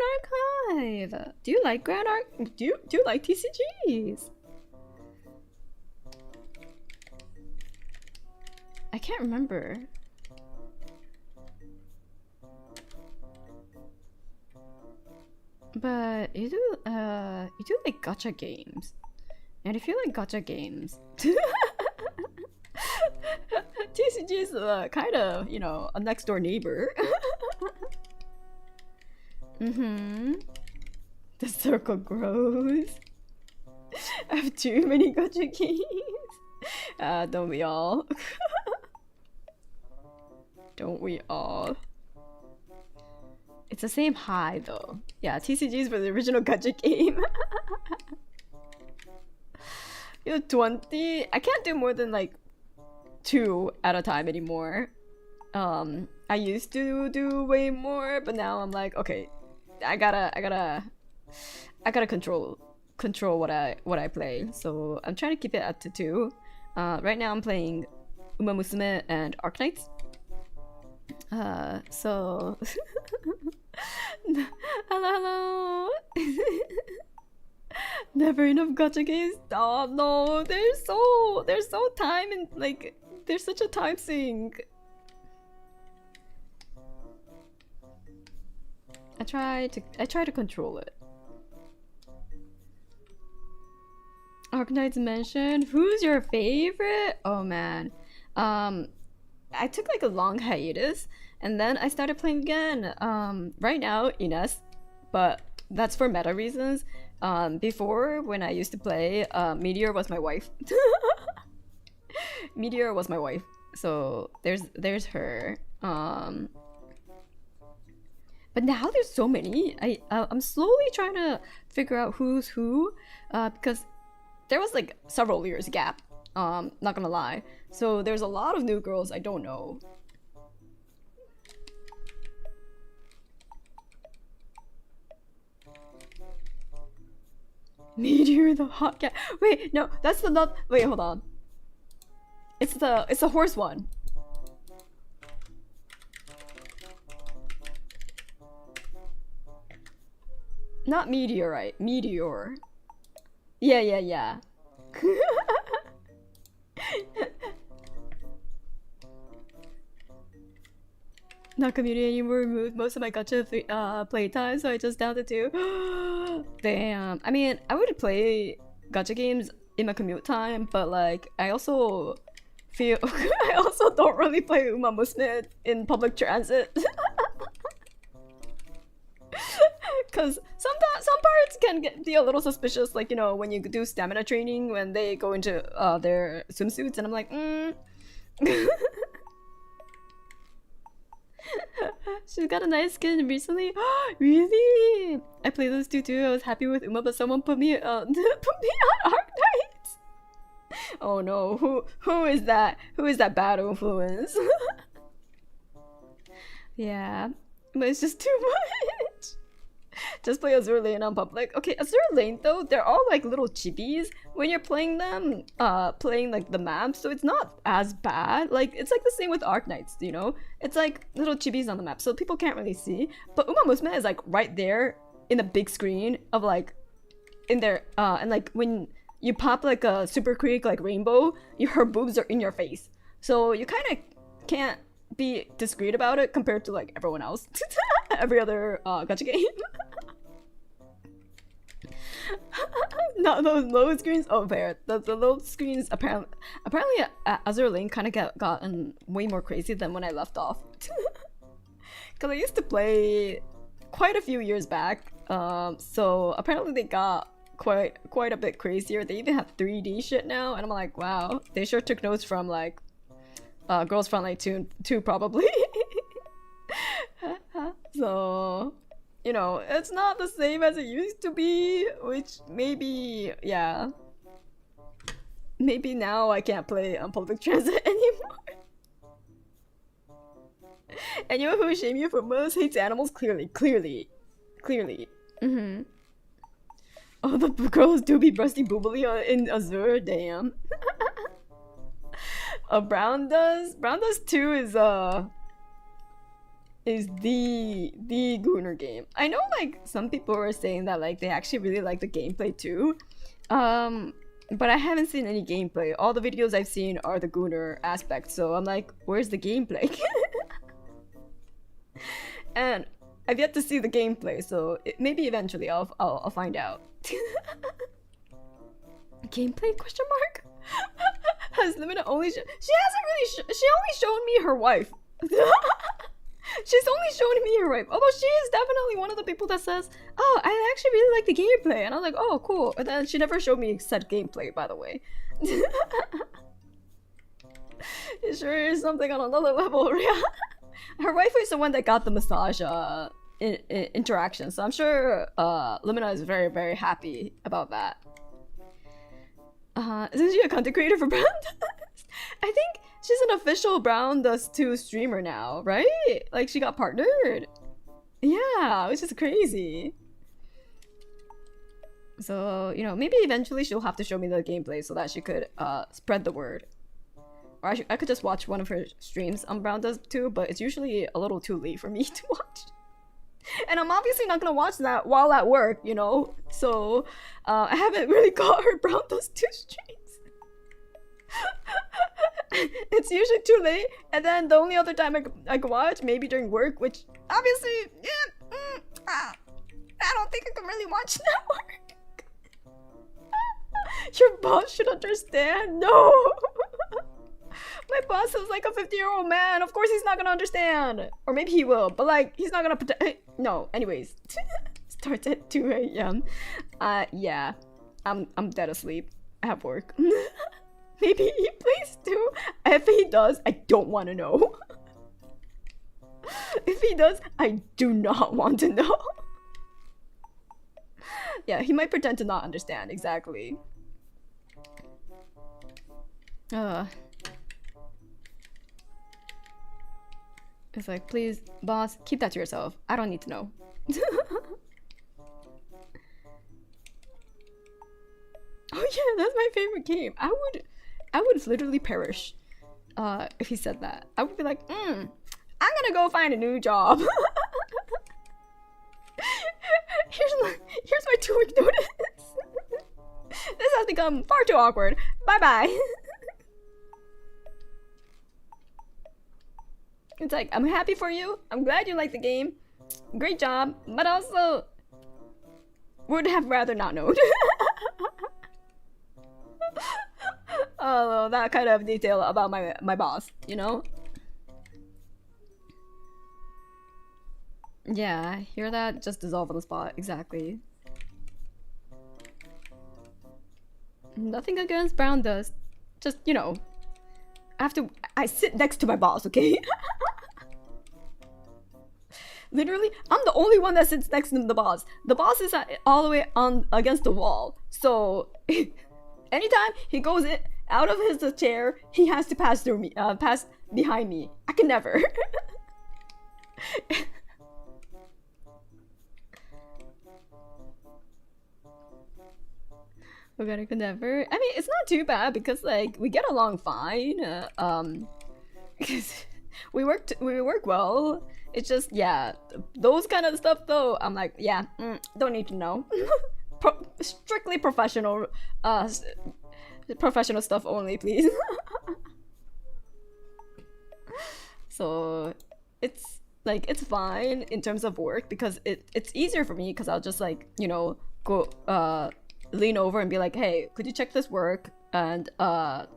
Archive? Do you like Grand Archive? Do you like TCGs? I can't remember. But you do like gacha games. And if you like gacha games, TCG is kind of, you know, a next door neighbor. The circle grows. I have too many gacha games. Don't we all? Don't we all? It's the same high though. Yeah, TCGs for the original gacha game. You know, 20. I can't do more than like 2 at a time anymore. I used to do way more, but now I'm like, okay, I gotta I gotta control what I play. So I'm trying to keep it up to 2. Right now I'm playing Uma Musume and Arknights. So hello. Never enough gacha games. Oh no, they're so time and like they're such a time sink. I try to control it. Arknights mentioned. Who's your favorite? Oh man. I took like a long hiatus and then I started playing again. Right now, Ines, but that's for meta reasons. Before, when I used to play, Meteor was my wife. Meteor was my wife. So there's her. But now there's so many. I'm slowly trying to figure out who's who, because there was like several years gap. Not gonna lie. So there's a lot of new girls I don't know. Meteor the hot cat. Wait, no, that's the not. Wait, hold on. It's the horse one. Not meteorite, meteor. Yeah. Not community anymore. Removed most of my gacha playtime, so I just down to 2. Damn. I mean, I would play gacha games in my commute time, but like, I also feel I also don't really play Uma Musume in public transit. Because some parts can be a little suspicious, like, you know, when you do stamina training when they go into their swimsuits, and I'm like, She's got a nice skin recently. Really? I played those two too. I was happy with Uma, but someone put me on Arknights. Oh no, who is that? Who is that bad influence? Yeah, but it's just too much. Just play Azure Lane on public. Okay, Azure Lane though, they're all like little chibis when you're playing them, playing like the map, so it's not as bad. Like, it's like the same with Arknights, you know? It's like little chibis on the map, so people can't really see. But Uma Musume is like right there in the big screen of like, in there, and like when you pop like a Super Creek like rainbow, her boobs are in your face. So you kind of can't be discreet about it compared to like everyone else. Every other gacha game. Not those load screens. Oh, fair. The load screens apparently Azure Lane kind of gotten way more crazy than when I left off. Because I used to play quite a few years back. So apparently they got quite a bit crazier. They even have 3D shit now, and I'm like, wow, they sure took notes from like Girls Frontline 2 probably. So, you know, it's not the same as it used to be, which maybe, yeah. Maybe now I can't play on public transit anymore. Anyone who shame you for most hates animals, clearly. Mm-hmm. Oh, the girls do be breasting boobily in Azure, damn. Brown does too is the Gooner game. I know like some people were saying that like they actually really like the gameplay too. But I haven't seen any gameplay. All the videos I've seen are the Gooner aspect, so I'm like, where's the gameplay? And I've yet to see the gameplay, so maybe eventually I'll find out. Gameplay question mark? Has Limina only she hasn't really she only showed me her wife. She's only shown me her wife. Although she is definitely one of the people that says, oh, I actually really like the gameplay. And I was like, oh, cool. And then she never showed me said gameplay, by the way. It sure is something on another level. Her wife is the one that got the massage interaction. So I'm sure Limina is very, very happy about that. Isn't she a content creator for Brown Dust? I think she's an official Brown Dust 2 streamer now, right? Like, she got partnered. Yeah, which is crazy. So, you know, maybe eventually she'll have to show me the gameplay so that she could spread the word. Or I could just watch one of her streams on Brown does too, but it's usually a little too late for me to watch. And I'm obviously not gonna watch that while at work, you know? So, I haven't really got her Brown does 2 streams. It's usually too late, and then the only other time I could watch, maybe during work, which obviously, I don't think I can really watch that work. Your boss should understand. No! My boss is like a 50-year-old man. Of course he's not gonna understand. Or maybe he will, but like, he's not gonna pretend. No, anyways. Starts at 2 a.m. Yeah. I'm dead asleep. I have work. Maybe he plays too. If he does, I don't want to know. If he does, I do not want to know. Yeah, he might pretend to not understand. Exactly. It's like, please, boss, keep that to yourself. I don't need to know. Oh yeah, that's my favorite game. I would literally perish if he said that. I would be like, I'm gonna go find a new job. Here's my 2-week notice. This has become far too awkward. Bye bye. It's like, I'm happy for you. I'm glad you like the game. Great job, but also would have rather not known. Oh, that kind of detail about my boss, you know? Yeah, hear that? Just dissolve on the spot. Exactly. Nothing against brown dust. Just, you know, I sit next to my boss, okay? Literally, I'm the only one that sits next to the boss. The boss is all the way on against the wall. So, anytime he goes out of his chair, he has to pass through me, pass behind me. I can never. I could never. I mean, it's not too bad because like we get along fine. Because we work well. It's just, yeah, those kind of stuff though, I'm like, yeah, don't need to know. Strictly professional stuff only, please. So it's like, it's fine in terms of work because it's easier for me because I'll just like, you know, go lean over and be like, hey, could you check this work? And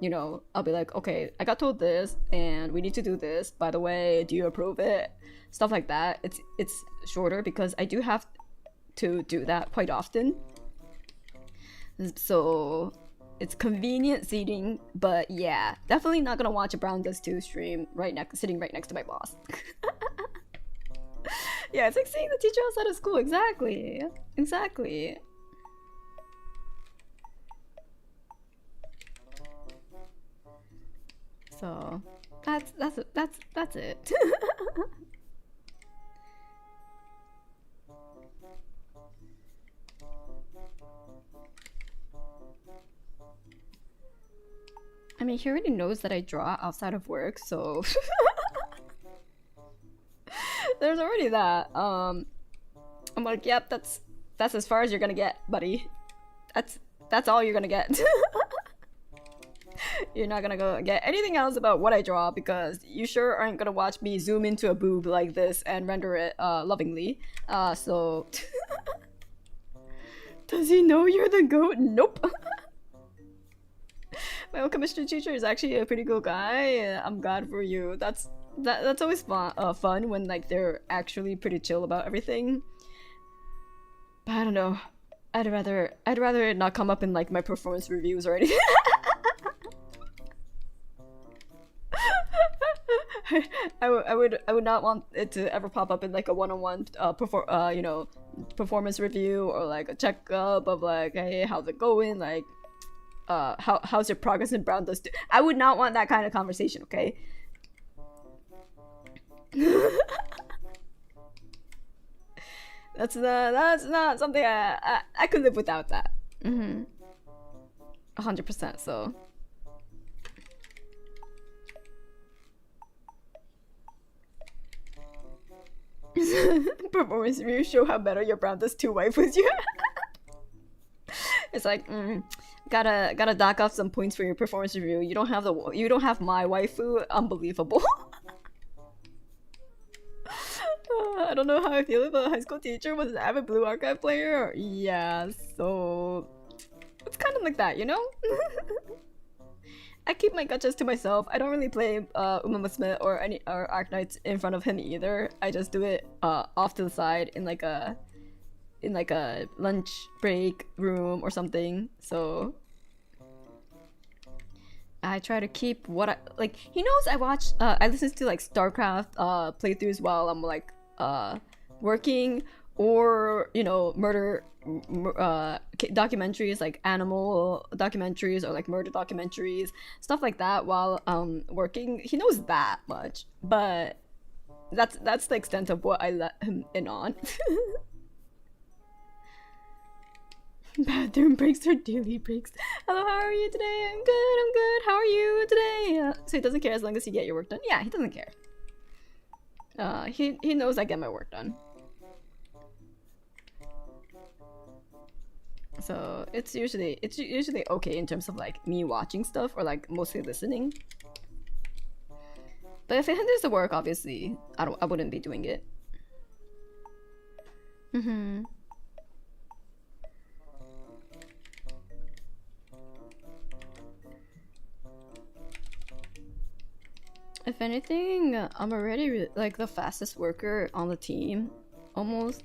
you know, I'll be like, okay, I got told this and we need to do this, by the way, do you approve it? Stuff like that. It's shorter because I do have to do that quite often, so it's convenient seating. But yeah, definitely not gonna watch a Brown Does 2 stream sitting right next to my boss. Yeah, it's like seeing the teacher outside of school. Exactly. So that's it. I mean, he already knows that I draw outside of work, so there's already that. I'm like, yep, that's as far as you're gonna get, buddy. That's all you're gonna get. You're not gonna go get anything else about what I draw because you sure aren't gonna watch me zoom into a boob like this and render it lovingly. So does he know you're the goat? Nope. My old chemistry teacher is actually a pretty cool guy. I'm glad for you. That's always fun when like they're actually pretty chill about everything. But I don't know. I'd rather it not come up in like my performance reviews or anything. I would not want it to ever pop up in like a one-on-one you know, performance review or like a checkup of like, hey, how's it going? Like, how's your progress in Brown Dust? I would not want that kind of conversation, okay? That's not something I could live without that. 100%. So. Performance review show how better your brown does two waifus you. It's like, gotta dock off some points for your performance review. You don't have my waifu. Unbelievable. I don't know how I feel about a high school teacher was an avid Blue Archive player. Yeah, so it's kind of like that, you know. I keep my gachas to myself. I don't really play Uma Musume or Arknights in front of him either. I just do it off to the side in like a lunch break room or something. So I try to keep what I like. He knows I watch. I listen to like StarCraft playthroughs while I'm like working, or you know, murder documentaries, like animal documentaries or like murder documentaries, stuff like that while working. He knows that much, but that's the extent of what I let him in on. Bathroom breaks or daily breaks. Hello, how are you today? I'm good. How are you today? So he doesn't care as long as you get your work done. Yeah, he doesn't care. He knows I get my work done. So it's usually okay in terms of like me watching stuff or like mostly listening. But if it hinders the work, obviously I wouldn't be doing it. If anything, I'm already like the fastest worker on the team, almost.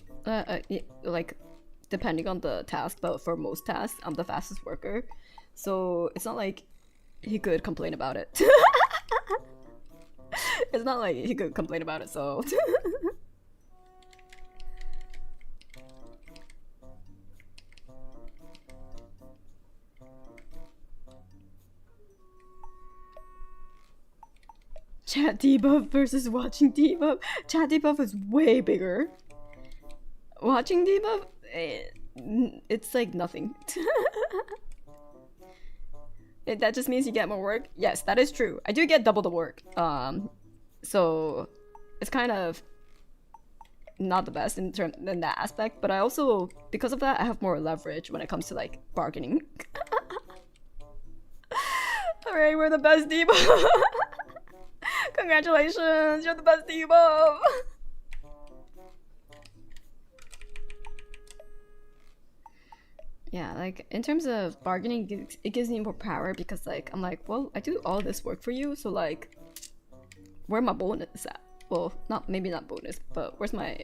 Like depending on the task, but for most tasks, I'm the fastest worker. So it's not like he could complain about it. It's not like he could complain about it. So. Chat debuff versus watching debuff. Chat debuff is way bigger. Watching debuff, it's like nothing. That just means you get more work. Yes, that is true. I do get double the work. So it's kind of not the best in that aspect. But I also, because of that, I have more leverage when it comes to like bargaining. Alright, we're the best debuff. Congratulations, you're the best debuff. Yeah, like in terms of bargaining, it gives me more power because like I'm like, well, I do all this work for you, so like, where my bonus at? Well, maybe not bonus, but where's my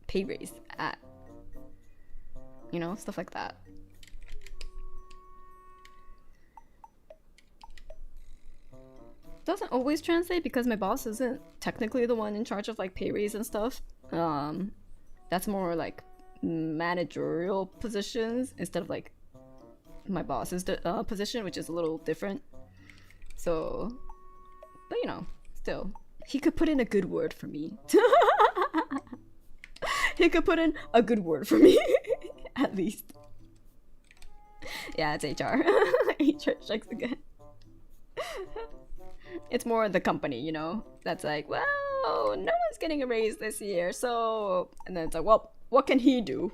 pay raise at? You know, stuff like that. Doesn't always translate because my boss isn't technically the one in charge of like pay raise and stuff. That's more like managerial positions instead of like my boss's position, which is a little different. So, but you know, still, he could put in a good word for me. He could put in a good word for me, at least. Yeah, it's HR. HR strikes again. It's more the company, you know, that's like, well, no one's getting a raise this year, so, and then it's like, well, what can he do?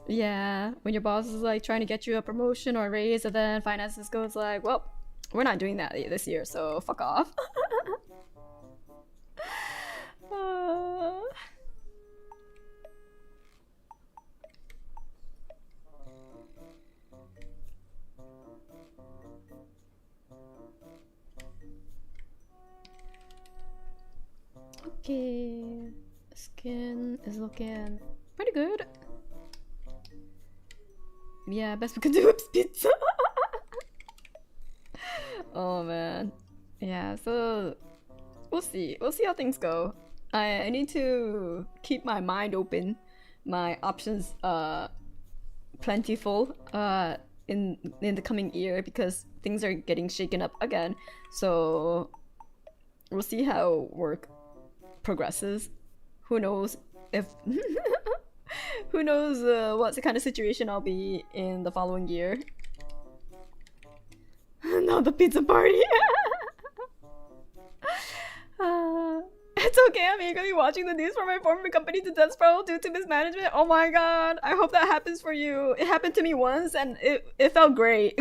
Yeah, when your boss is like trying to get you a promotion or a raise, and then finances goes like, well, we're not doing that this year, so fuck off. Okay, skin is looking pretty good. Yeah, best we can do is pizza. Oh man, yeah. So we'll see how things go. I need to keep my mind open, my options plentiful in the coming year because things are getting shaken up again. So we'll see how work progresses. Who knows if who knows what's the kind of situation I'll be in the following year. Not the pizza party. It's okay, I'm eagerly watching the news for my former company to death spiral due to mismanagement. Oh my god, I hope that happens for you. It happened to me once and it felt great.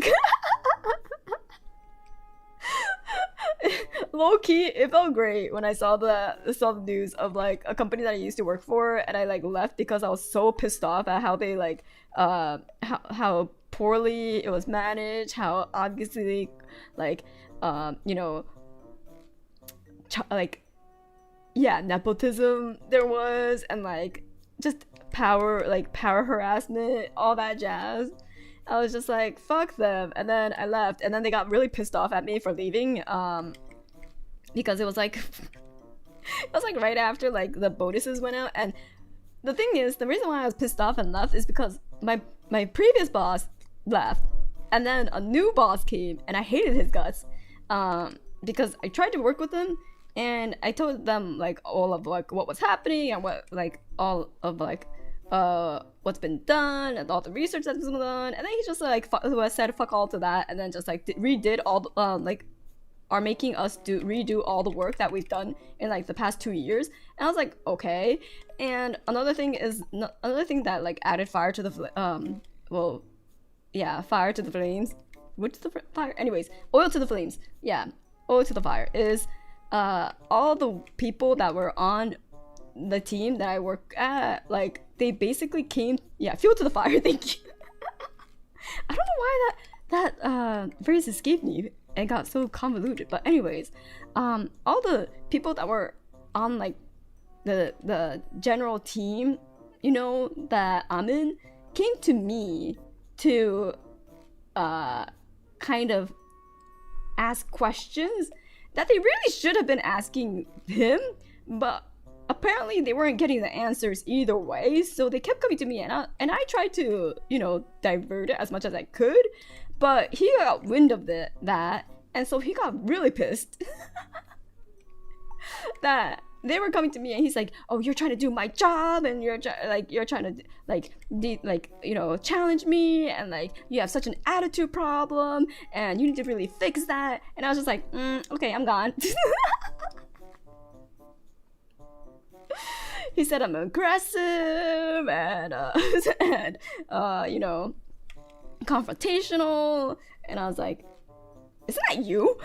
Low key, it felt great when I saw the news of like a company that I used to work for, and I like left because I was so pissed off at how they like how poorly it was managed, how obviously like you know, like yeah, nepotism there was, and like just power harassment, all that jazz. I was just like, fuck them. And then I left, and then they got really pissed off at me for leaving, because it was like it was like right after like the bonuses went out. And the thing is, the reason why I was pissed off and left is because my previous boss left, and then a new boss came, and I hated his guts, because I tried to work with him, and I told them like all of like what was happening and what like all of like what's been done and all the research that's been done, and then he just like said fuck all to that, and then just like redid all the, like are making us redo all the work that we've done in like the past 2 years. And I was like, okay. And another thing that like added fire to the well, yeah, fire to the flames. What's the fire? Anyways, oil to the flames. Yeah, oil to the fire is all the people that were on the team that I work at, like they basically came, yeah, fuel to the fire. Thank you. I don't know why that phrase escaped me. It got so convoluted. But anyways, all the people that were on like the general team, you know, that I'm in, came to me to kind of ask questions that they really should have been asking him, but apparently they weren't getting the answers either way. So they kept coming to me, and I tried to, you know, divert it as much as I could, but he got wind of that, and so he got really pissed that they were coming to me, and he's like, oh, you're trying to do my job, and you're trying to like you know, challenge me, and like you have such an attitude problem, and you need to really fix that. And I was just like, okay, I'm gone. He said I'm aggressive and you know, confrontational, and I was like, isn't that you?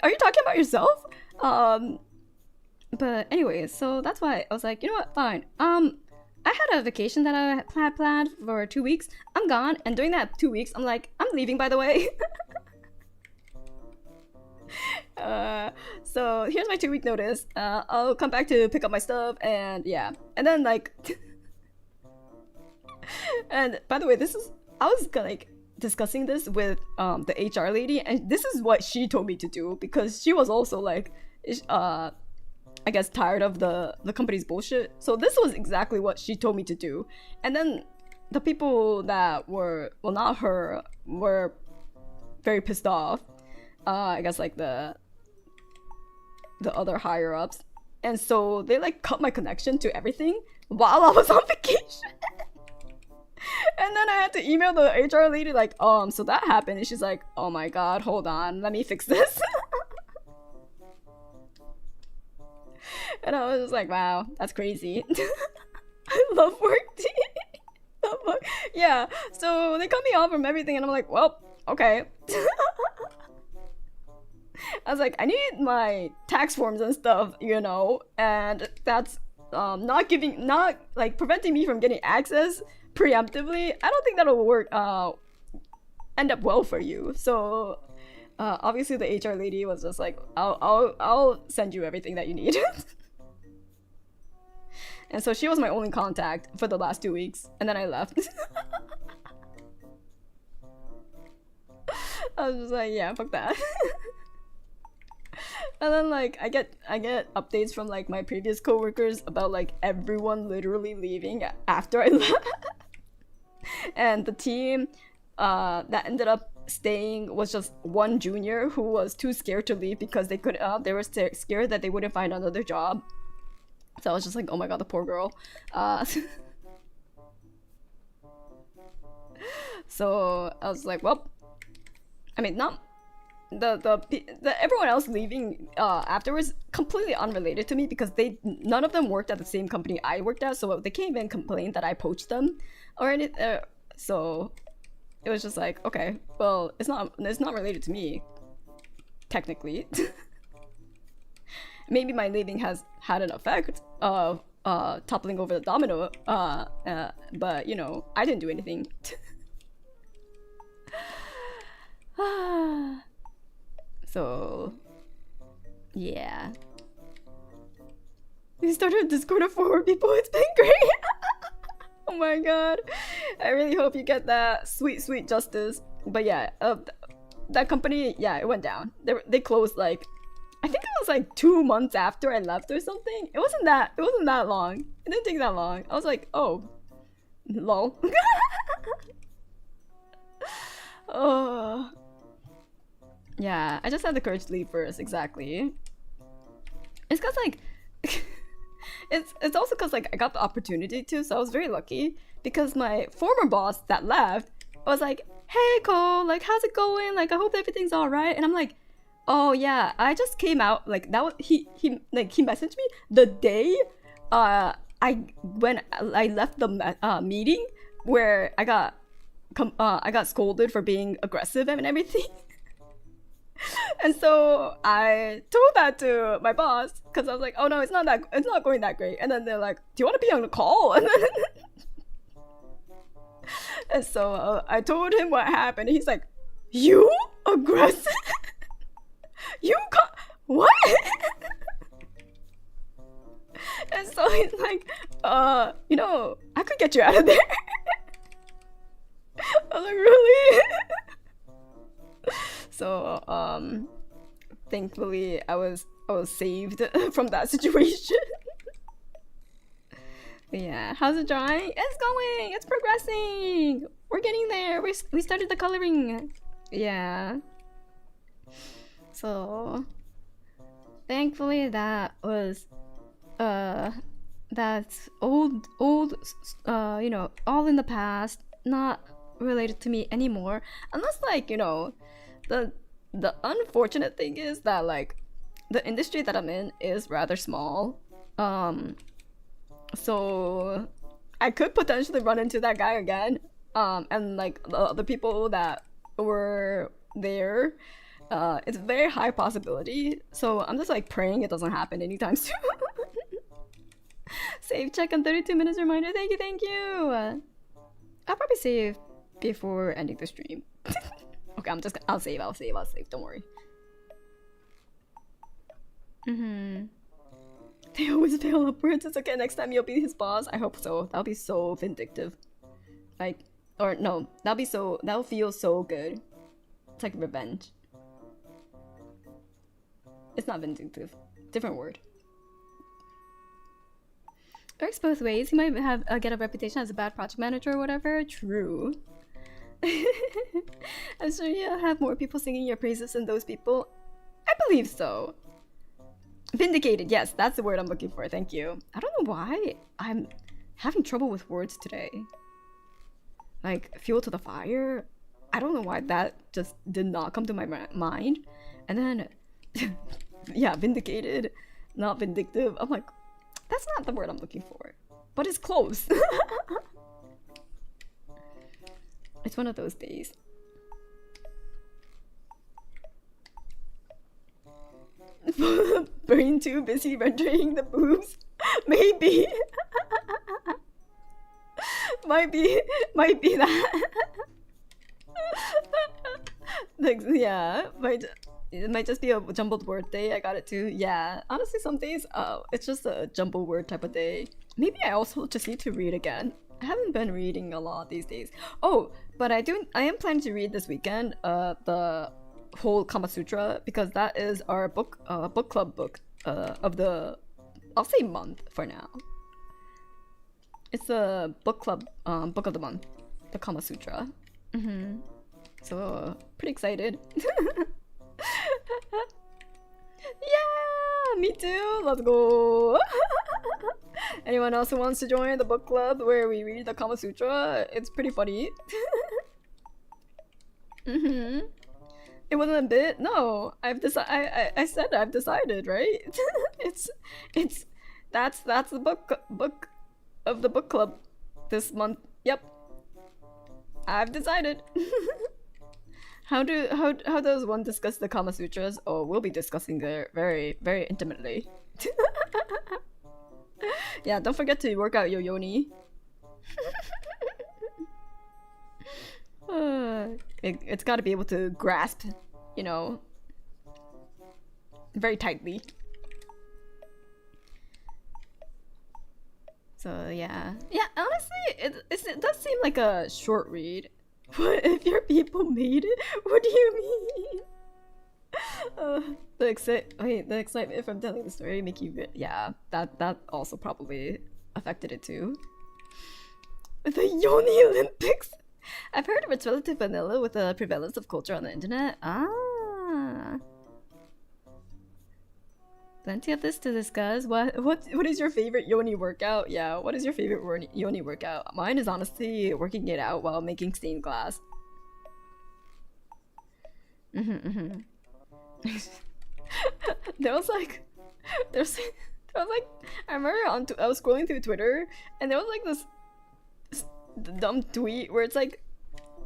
Are you talking about yourself? But anyways, so that's why I was like, you know what, fine. I had a vacation that I had planned for 2 weeks. I'm gone, and during that 2 weeks, I'm like, I'm leaving, by the way. So here's my 2-week notice. I'll come back to pick up my stuff, and yeah. And then like and by the way, I was like discussing this with the HR lady, and this is what she told me to do, because she was also like I guess tired of the company's bullshit. So this was exactly what she told me to do. And then the people that were, well, not her, were very pissed off. I guess like the other higher ups, and so they like cut my connection to everything while I was on vacation. And then I had to email the HR lady like, so that happened, and she's like, oh my god, hold on, let me fix this. And I was just like, wow, that's crazy. I love work. Yeah, so they cut me off from everything, and I'm like, well, okay. I was like, I need my tax forms and stuff, you know, and that's not like preventing me from getting access preemptively. I don't think that'll work end up well for you. So obviously the HR lady was just like, I'll send you everything that you need. And so she was my only contact for the last 2 weeks, and then I left. I was just like, yeah, fuck that. And then like I get updates from like my previous coworkers about like everyone literally leaving after I left. And the team that ended up staying was just one junior who was too scared to leave because they were scared that they wouldn't find another job. So I was just like, oh my god, the poor girl. So I was like, well, I mean, not the everyone else leaving afterwards completely unrelated to me because none of them worked at the same company I worked at, so they can't even complain that I poached them or anything. So it was just like, okay, well, it's not related to me technically. Maybe my leaving has had an effect of toppling over the domino, but you know, I didn't do anything. So yeah, we started a Discord of 4 people. It's been great. Oh my god, I really hope you get that sweet justice. But yeah, that company, yeah, it went down. They closed like, I think it was like 2 months after I left or something. It wasn't that long. It didn't take that long. I was like, oh, lol. Oh. Yeah, I just had the courage to leave first, exactly. It's cause like it's also cause like I got the opportunity to, so I was very lucky because my former boss that left was like, hey Cole, like how's it going? Like I hope everything's alright. And I'm like, oh yeah, I just came out, like that was he messaged me the day when I left the meeting where I got scolded for being aggressive and everything. And so I told that to my boss because I was like, oh no, it's not going that great. And then they're like, do you want to be on the call? And so I told him what happened. He's like, you aggressive? You got what? And so he's like, you know, I could get you out of there. I was like, really? So thankfully I was saved from that situation. But yeah, how's it drawing? It's going, it's progressing. We're getting there. We started the coloring. Yeah. So thankfully that was that's old you know, all in the past, not related to me anymore. Unless like, you know, the unfortunate thing is that like the industry that I'm in is rather small. So I could potentially run into that guy again. And like the other people that were there, it's a very high possibility. So I'm just like praying it doesn't happen anytime soon. Save check on 32 minutes reminder. Thank you. I'll probably save before ending the stream. Okay, I'll save. Don't worry. They always fail upwards. It's okay. Next time you'll be his boss. I hope so. That'll be so vindictive. Like, or no, that'll feel so good. It's like revenge. It's not vindictive. Different word. Works both ways. He might have get a reputation as a bad project manager or whatever. True. I'm sure you'll have more people singing your praises than those people. I believe so. Vindicated, yes, that's the word I'm looking for. Thank you. I don't know why I'm having trouble with words today. Like, fuel to the fire. I don't know why that just did not come to my mind. And then, yeah, vindicated, not vindictive. I'm like, that's not the word I'm looking for. But it's close. It's one of those days. Brain too busy rendering the boobs. Maybe. might be that. Like, yeah, it might just be a jumbled word day. I got it too. Yeah, honestly, some days, it's just a jumbled word type of day. Maybe I also just need to read again. I haven't been reading a lot these days. Oh, but I am planning to read this weekend the whole Kama Sutra, because that is our book club book of the, I'll say month for now. It's a book club book of the month, the Kama Sutra. So pretty excited. Yeah, me too. Let's go. Anyone else who wants to join the book club where we read the Kama Sutra? It's pretty funny. It wasn't a bit. No, I've decided. I said I've decided, right? it's that's the book of the book club this month. Yep, I've decided. How does one discuss the Kama Sutras? Oh, we'll be discussing it very intimately. Yeah, don't forget to work out your yoni. It's got to be able to grasp, you know, very tightly. So yeah, honestly, it does seem like a short read. What if your people made it? What do you mean? The excitement from telling the story make you yeah, that also probably affected it too. The Yoni Olympics. I've heard of its relative vanilla with the prevalence of culture on the internet. Ah. Plenty of this to discuss. What is your favorite yoni workout? Yeah, what is your favorite yoni workout? Mine is honestly working it out while making stained glass. There was like, I remember I was scrolling through Twitter and there was like this dumb tweet where it's like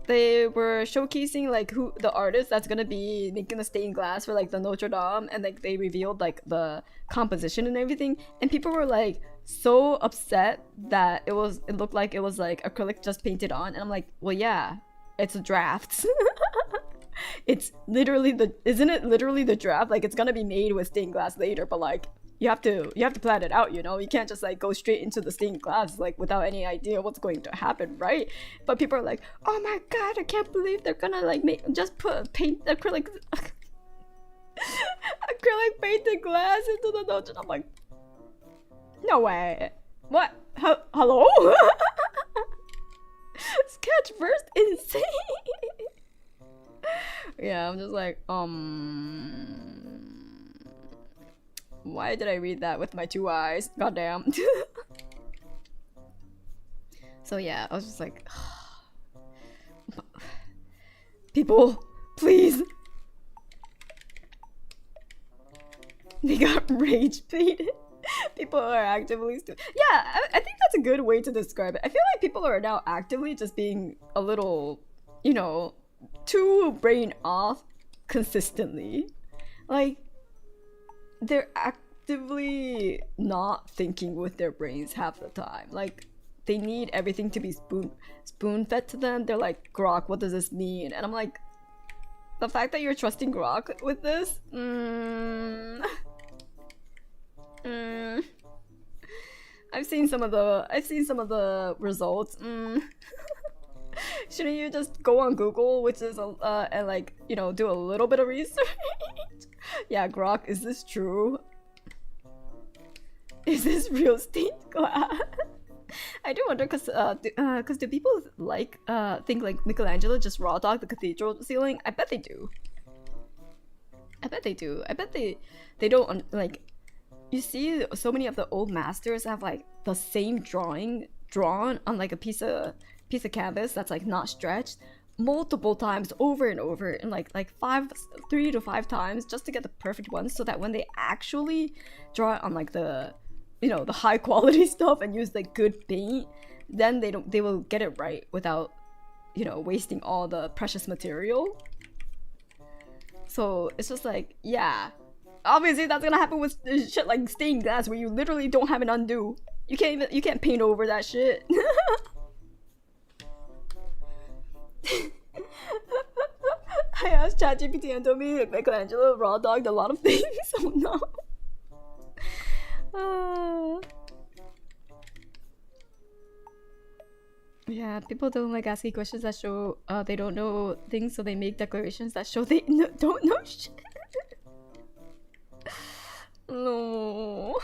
they were showcasing like who the artist that's gonna be making the stained glass for like the Notre Dame, and like they revealed like the composition and everything, and people were like so upset that it looked like it was like acrylic just painted on, and I'm like, well yeah, it's a draft. It's literally isn't it literally the draft? Like it's gonna be made with stained glass later, but like you have to plan it out, you know? You can't just like go straight into the stained glass like without any idea what's going to happen, right? But people are like, oh my god, I can't believe they're gonna like paint acrylic painted glass into the dungeon. I'm like, no way. What? Hello? Sketch first, insane. Yeah, I'm just like, why did I read that with my 2 eyes? Goddamn. So yeah, I was just like, people, please. They got rage baited. People are actively yeah, I think that's a good way to describe it. I feel like people are now actively just being a little, you know, too brain off consistently. Like, they're actively not thinking with their brains half the time. Like, they need everything to be spoon fed to them. They're like, Grok, what does this mean? And I'm like, the fact that you're trusting Grok with this, I've seen some of the results. Shouldn't you just go on Google, which is and like, you know, do a little bit of research? Yeah, Grok, is this true? Is this real stained glass? I do wonder, cause do people like think like Michelangelo just raw dog the cathedral ceiling? I bet they do. I bet they do. I bet they don't like. You see, so many of the old masters have like the same drawing drawn on like a piece of canvas that's like not stretched multiple times over and over, and like 3 to 5 times just to get the perfect one, so that when they actually draw it on like the, you know, the high quality stuff and use like good paint, then they will get it right without, you know, wasting all the precious material. So it's just like, yeah, obviously that's gonna happen with shit like stained glass, where you literally don't have an undo. You can't paint over that shit. I asked ChatGPT and told me like Michelangelo raw dogged a lot of things. Oh no. Yeah, people don't like asking questions that show they don't know things, so they make declarations that show they don't know shit. No.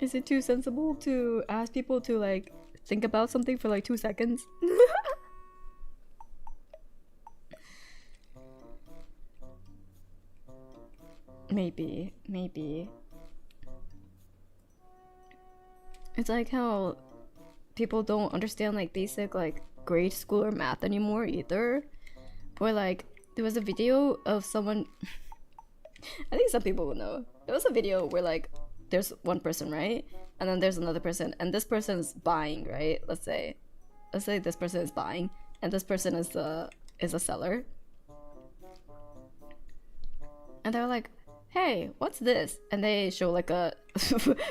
Is it too sensible to ask people to like think about something for like 2 seconds? Maybe. It's like how people don't understand like basic like grade school or math anymore either. Or like there was a video of someone I think some people will know. There was a video where like there's one person, right? And then there's another person, and this person's buying, right? Let's say this person is buying and this person is a seller. And they're like, hey, what's this? And they show like a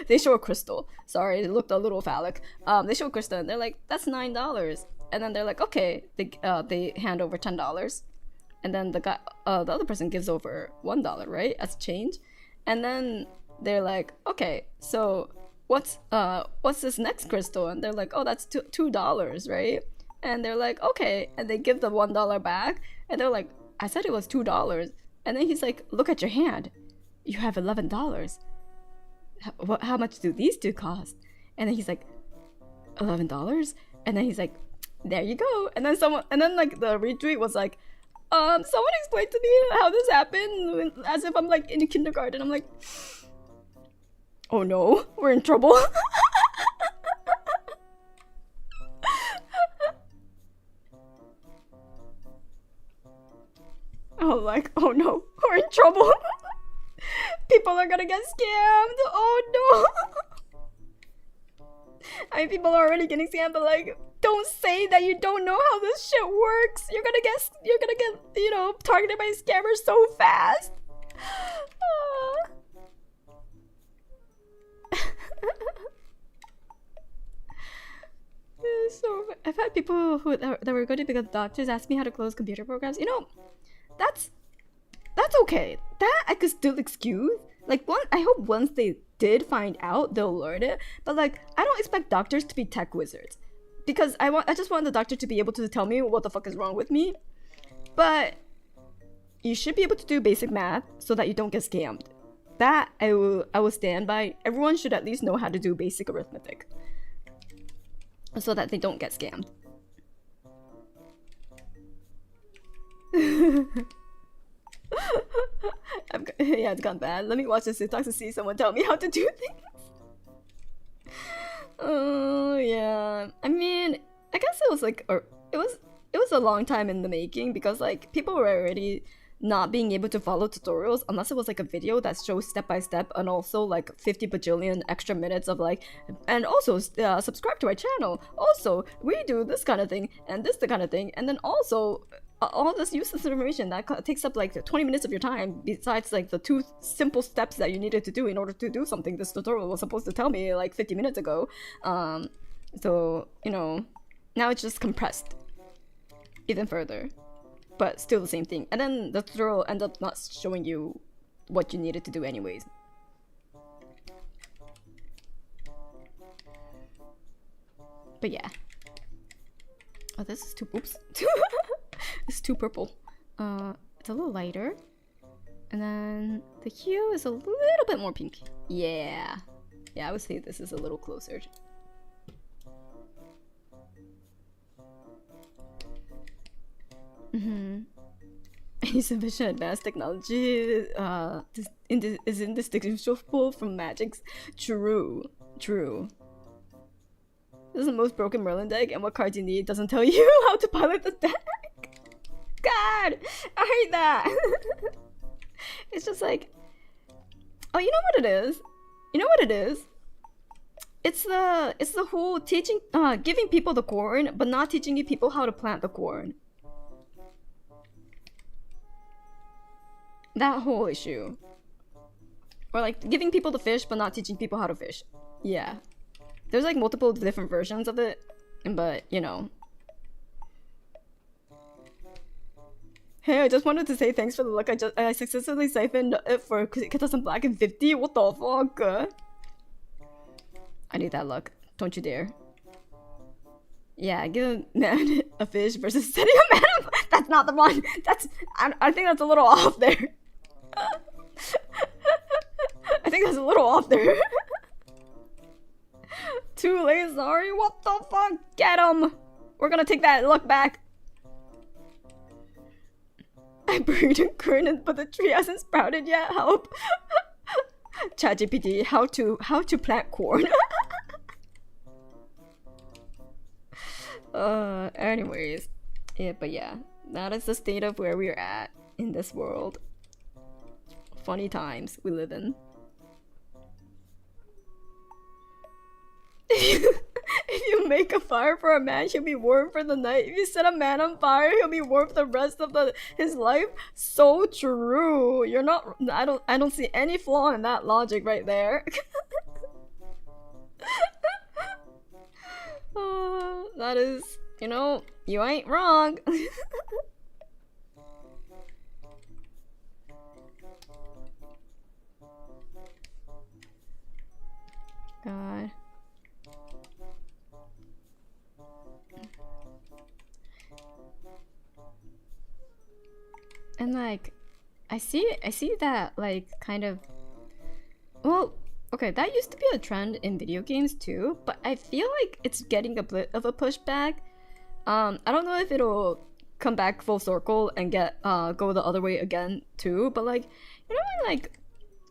they show a crystal. Sorry, it looked a little phallic. They show a crystal and they're like, that's $9. And then they're like, okay. They hand over $10. And then the other person gives over $1, right? As change. And then they're like, okay, so what's this next crystal? And they're like, oh, that's $2, right? And they're like, okay. And they give the $1 back. And they're like, I said it was $2. And then he's like, look at your hand. You have $11. How much do these two cost? And then he's like, $11? And then he's like, there you go. And then like the retweet was like, someone explained to me how this happened, as if I'm like in kindergarten. I'm like, oh no, we're in trouble. Oh, like, oh no, we're in trouble. People are gonna get scammed. Oh no. I mean, people are already getting scammed, but like, don't say that you don't know how this shit works. You're gonna get, you know, targeted by scammers so fast. So I've had people that were going to become doctors ask me how to close computer programs. You know, that's okay. That I could still excuse. Like, I hope once they did find out, they'll learn it. But like, I don't expect doctors to be tech wizards, because I just want the doctor to be able to tell me what the fuck is wrong with me. But you should be able to do basic math so that you don't get scammed. That I will stand by. Everyone should at least know how to do basic arithmetic so that they don't get scammed. Yeah, it's gone bad. Let me watch this TikTok to see someone tell me how to do things. Oh yeah. I mean, I guess it was like, it was a long time in the making, because like people were already not being able to follow tutorials unless it was like a video that shows step by step, and also like 50 bajillion extra minutes of like, and also subscribe to our channel. Also, we do this kind of thing and this the kind of thing, and then also all this useless information that takes up like 20 minutes of your time, besides like the 2 simple steps that you needed to do in order to do something this tutorial was supposed to tell me like 50 minutes ago. So, you know, now it's just compressed even further, but still the same thing. And then the tutorial ends up not showing you what you needed to do anyways. But yeah. Oh, this is too, oops. It's too purple. It's a little lighter. And then the hue is a little bit more pink. Yeah. Yeah, I would say this is a little closer. Insufficient advanced technology is indistinguishable from magic's. True. This is the most broken Merlin deck, and what cards you need doesn't tell you how to pilot the deck. God, I hate that. It's just like, oh, you know what it is? It's the whole teaching, giving people the corn, but not teaching people how to plant the corn. That whole issue. Or like giving people the fish, but not teaching people how to fish. Yeah. There's like multiple different versions of it, but you know. Hey, I just wanted to say thanks for the luck. I successfully siphoned it for Kitasan Black in 50. What the fuck? I need that luck. Don't you dare. Yeah, give a man a fish versus setting a man up. That's not the one. I think that's a little off there. I think that's a little off there. Too late, sorry. What the fuck? Get him. We're gonna take that luck back. I buried a kernel, but the tree hasn't sprouted yet. Help! ChatGPT, how to plant corn. Anyways, but yeah, that is the state of where we're at in this world. Funny times we live in. If you make a fire for a man, he'll be warm for the night. If you set a man on fire, he'll be warm for the rest of his life. So true. You're not. I don't see any flaw in that logic right there. That is, you know, you ain't wrong. God. And like, I see that like kind of, well, okay, that used to be a trend in video games too, but I feel like it's getting a bit of a pushback. I don't know if it'll come back full circle and get go the other way again too, but like, you know, like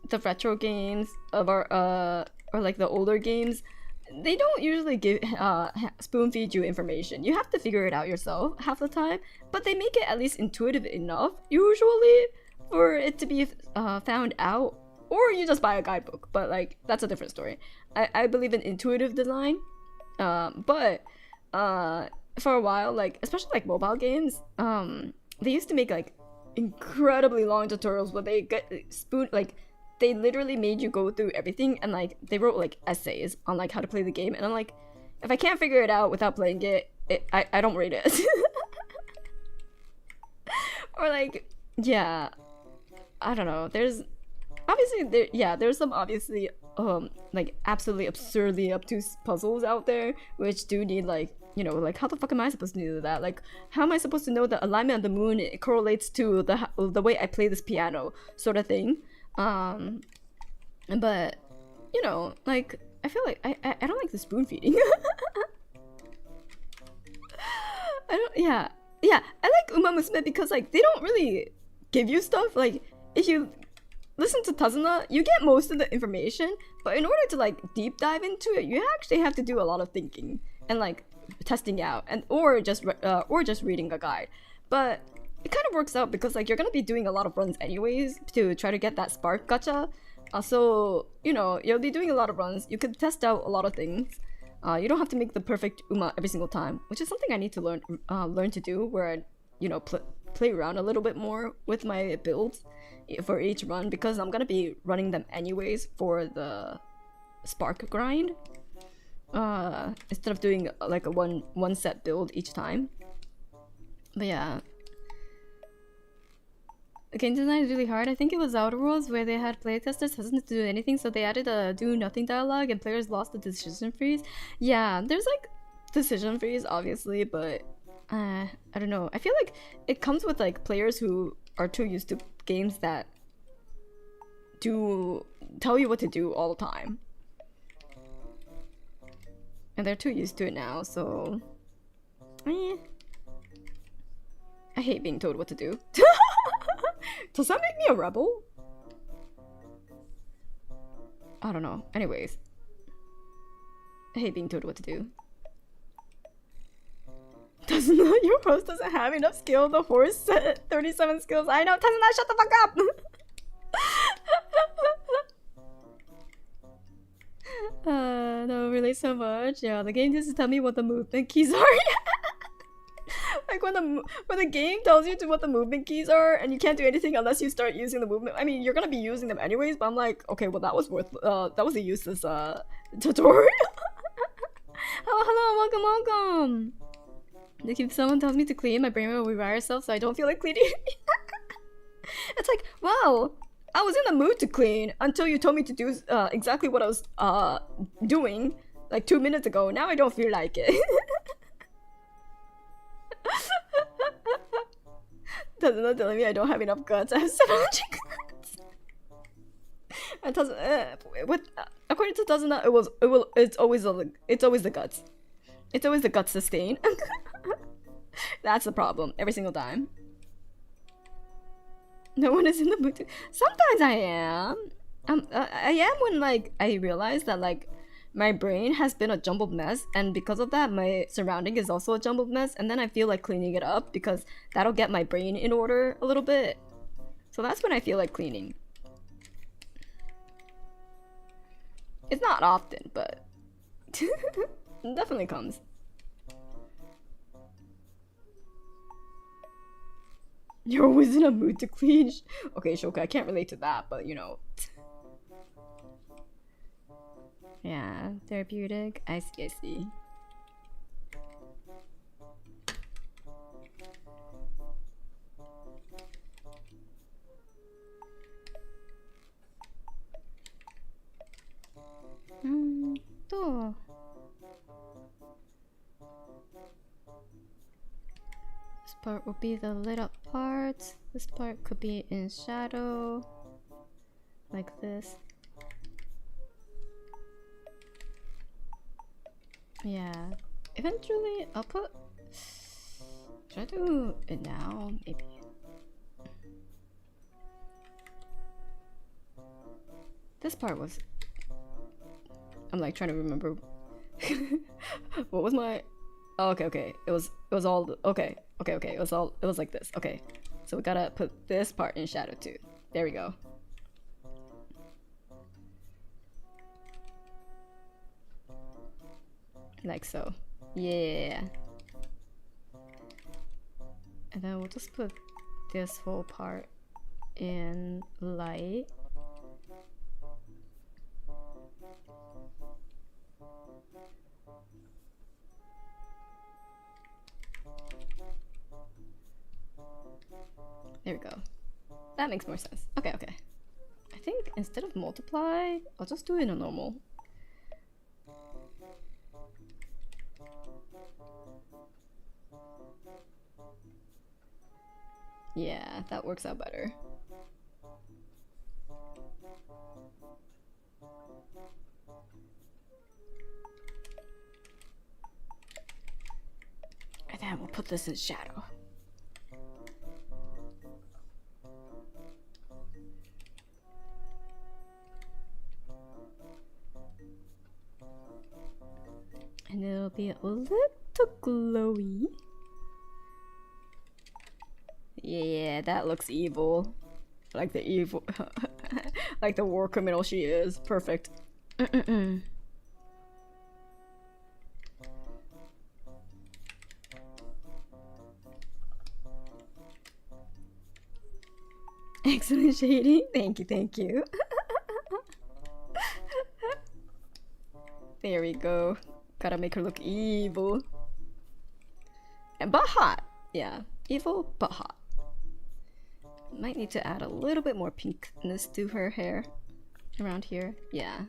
the retro games of our or like the older games, they don't usually give spoon feed you information. You have to figure it out yourself half the time, but they make it at least intuitive enough usually for it to be found out, or you just buy a guidebook, but like that's a different story. I believe in intuitive design, but for a while, like especially like mobile games, they used to make like incredibly long tutorials where they get they literally made you go through everything, and like they wrote like essays on like how to play the game, and I'm like, if I can't figure it out without playing it, I don't rate it. Or like, yeah, I don't know, there's obviously there's some obviously like absolutely absurdly obtuse puzzles out there which do need like, you know, like how the fuck am I supposed to do that? Like how am I supposed to know the alignment of the moon, it correlates to the way I play this piano sort of thing. But you know, like I feel like I don't like the spoon feeding. I like Uma Musume because like they don't really give you stuff. Like if you listen to Tazuna, you get most of the information, but in order to like deep dive into it, you actually have to do a lot of thinking and like testing out, and or just reading a guide. But it kind of works out because like you're gonna be doing a lot of runs anyways to try to get that spark gacha. So you know, you'll be doing a lot of runs. You can test out a lot of things. You don't have to make the perfect Uma every single time, which is something I need to learn to do. Where I, you know, play around a little bit more with my builds for each run, because I'm gonna be running them anyways for the spark grind. Instead of doing like a one set build each time. But yeah. Game design is really hard. I think it was Outer Worlds where they had playtesters hesitant to do anything, so they added a do nothing dialogue and players lost the decision freeze. Yeah, there's like decision freeze obviously, but I don't know. I feel like it comes with like players who are too used to games that do tell you what to do all the time. And they're too used to it now, so I hate being told what to do. Does that make me a rebel? I don't know. Anyways. I hate being told what to do. Your host doesn't have enough skill. The horse said 37 skills. I know, Tazuna, shut the fuck up! No, relate so much. Yeah, the game doesn't tell me what the movement keys are. Like when the game tells you what the movement keys are, and you can't do anything unless you start using the movement. I mean, you're gonna be using them anyways, but I'm like, okay, well that was a useless tutorial. Hello, welcome. If someone tells me to clean, my brain will rewire itself so I don't feel like cleaning. It's like, wow, I was in the mood to clean until you told me to do exactly what I was doing like 2 minutes ago. Now I don't feel like it. Tazuna telling me I don't have enough guts. I have 700 guts. And Tazuna, according to Tazuna, it's always the guts. It's always the guts to stain. That's the problem every single time. No one is in the mood to. Sometimes I am. I am when like I realize that like my brain has been a jumbled mess, and because of that, my surrounding is also a jumbled mess. And then I feel like cleaning it up because that'll get my brain in order a little bit. So that's when I feel like cleaning. It's not often, but it definitely comes. You're always in a mood to clean. Okay, Shoka, I can't relate to that, but you know. Yeah, therapeutic. I see, I see. To. This part will be the lit up part. This part could be in shadow. Like this. Yeah. Eventually, I'll put. Should I do it now? Maybe. This part was. I'm like trying to remember. What was my? Oh, okay. It was all okay. It was like this. Okay, so we gotta put this part in shadow too. There we go. Like so. Yeah. And then we'll just put this whole part in light. There we go. That makes more sense. Okay. I think instead of multiply, I'll just do it in a normal. Yeah, that works out better. And then we'll put this in shadow. And it'll be a little glowy. Yeah, that looks evil. Like the evil, like the war criminal she is. Perfect. Excellent shading. Thank you. There we go. Gotta make her look evil. But hot. Yeah, evil but hot. Might need to add a little bit more pinkness to her hair around here. Yeah.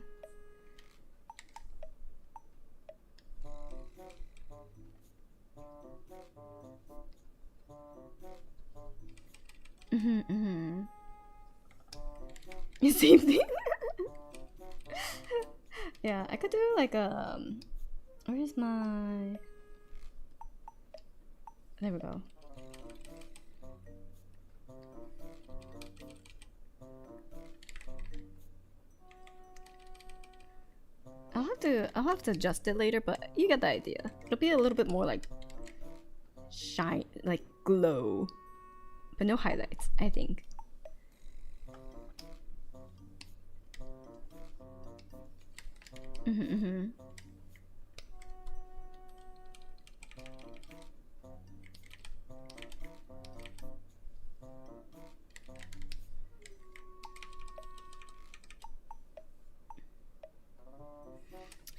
Same thing. Yeah, I could do like where's my? There we go. I'll have to adjust it later, but you get the idea. It'll be a little bit more like shine, like glow, but no highlights, I think.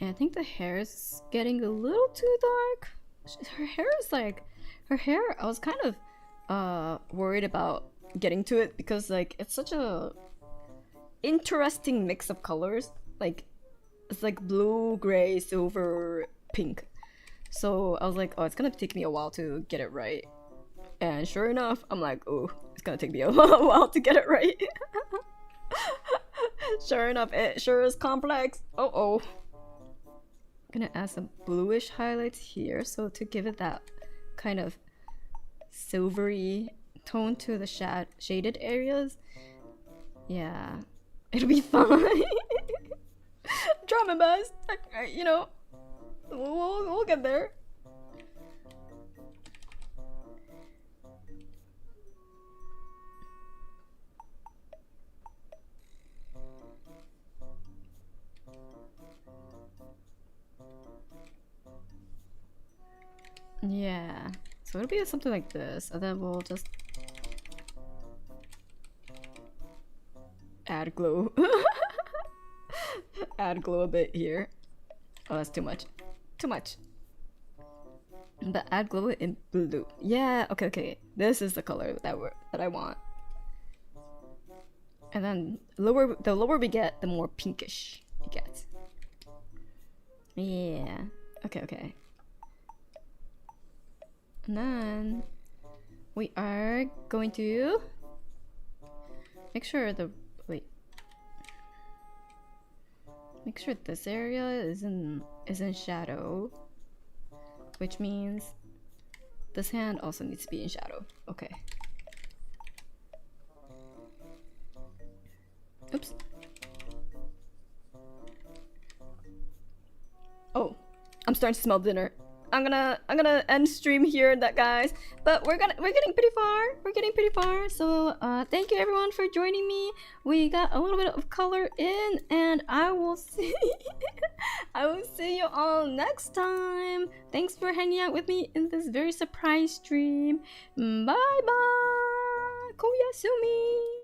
And I think the hair is getting a little too dark. Her hair is like, I was kind of worried about getting to it because like it's such a interesting mix of colors. Like it's like blue, gray, silver, pink. So I was like, oh, it's gonna take me a while to get it right. And sure enough, I'm like, oh, it's gonna take me a while to get it right. Sure enough, it sure is complex. Oh. Gonna add some bluish highlights here, so to give it that kind of silvery tone to the shaded areas. Yeah, it'll be fine. Try my best. You know, we'll get there. Yeah, so it'll be something like this, and then we'll just add glow. Add glow a bit here. Oh, that's too much. Too much. But add glow in blue. Yeah, okay. This is the color that I want. And then the lower we get, the more pinkish it gets. Yeah. Okay. And then we are going to make sure make sure this area is in shadow, which means this hand also needs to be in shadow. Okay. Oops. Oh, I'm starting to smell dinner. I'm gonna end stream here, that guys. But we're getting pretty far. So thank you everyone for joining me. We got a little bit of color in, and I will see you all next time. Thanks for hanging out with me in this very surprise stream. Bye bye. Koyasumi.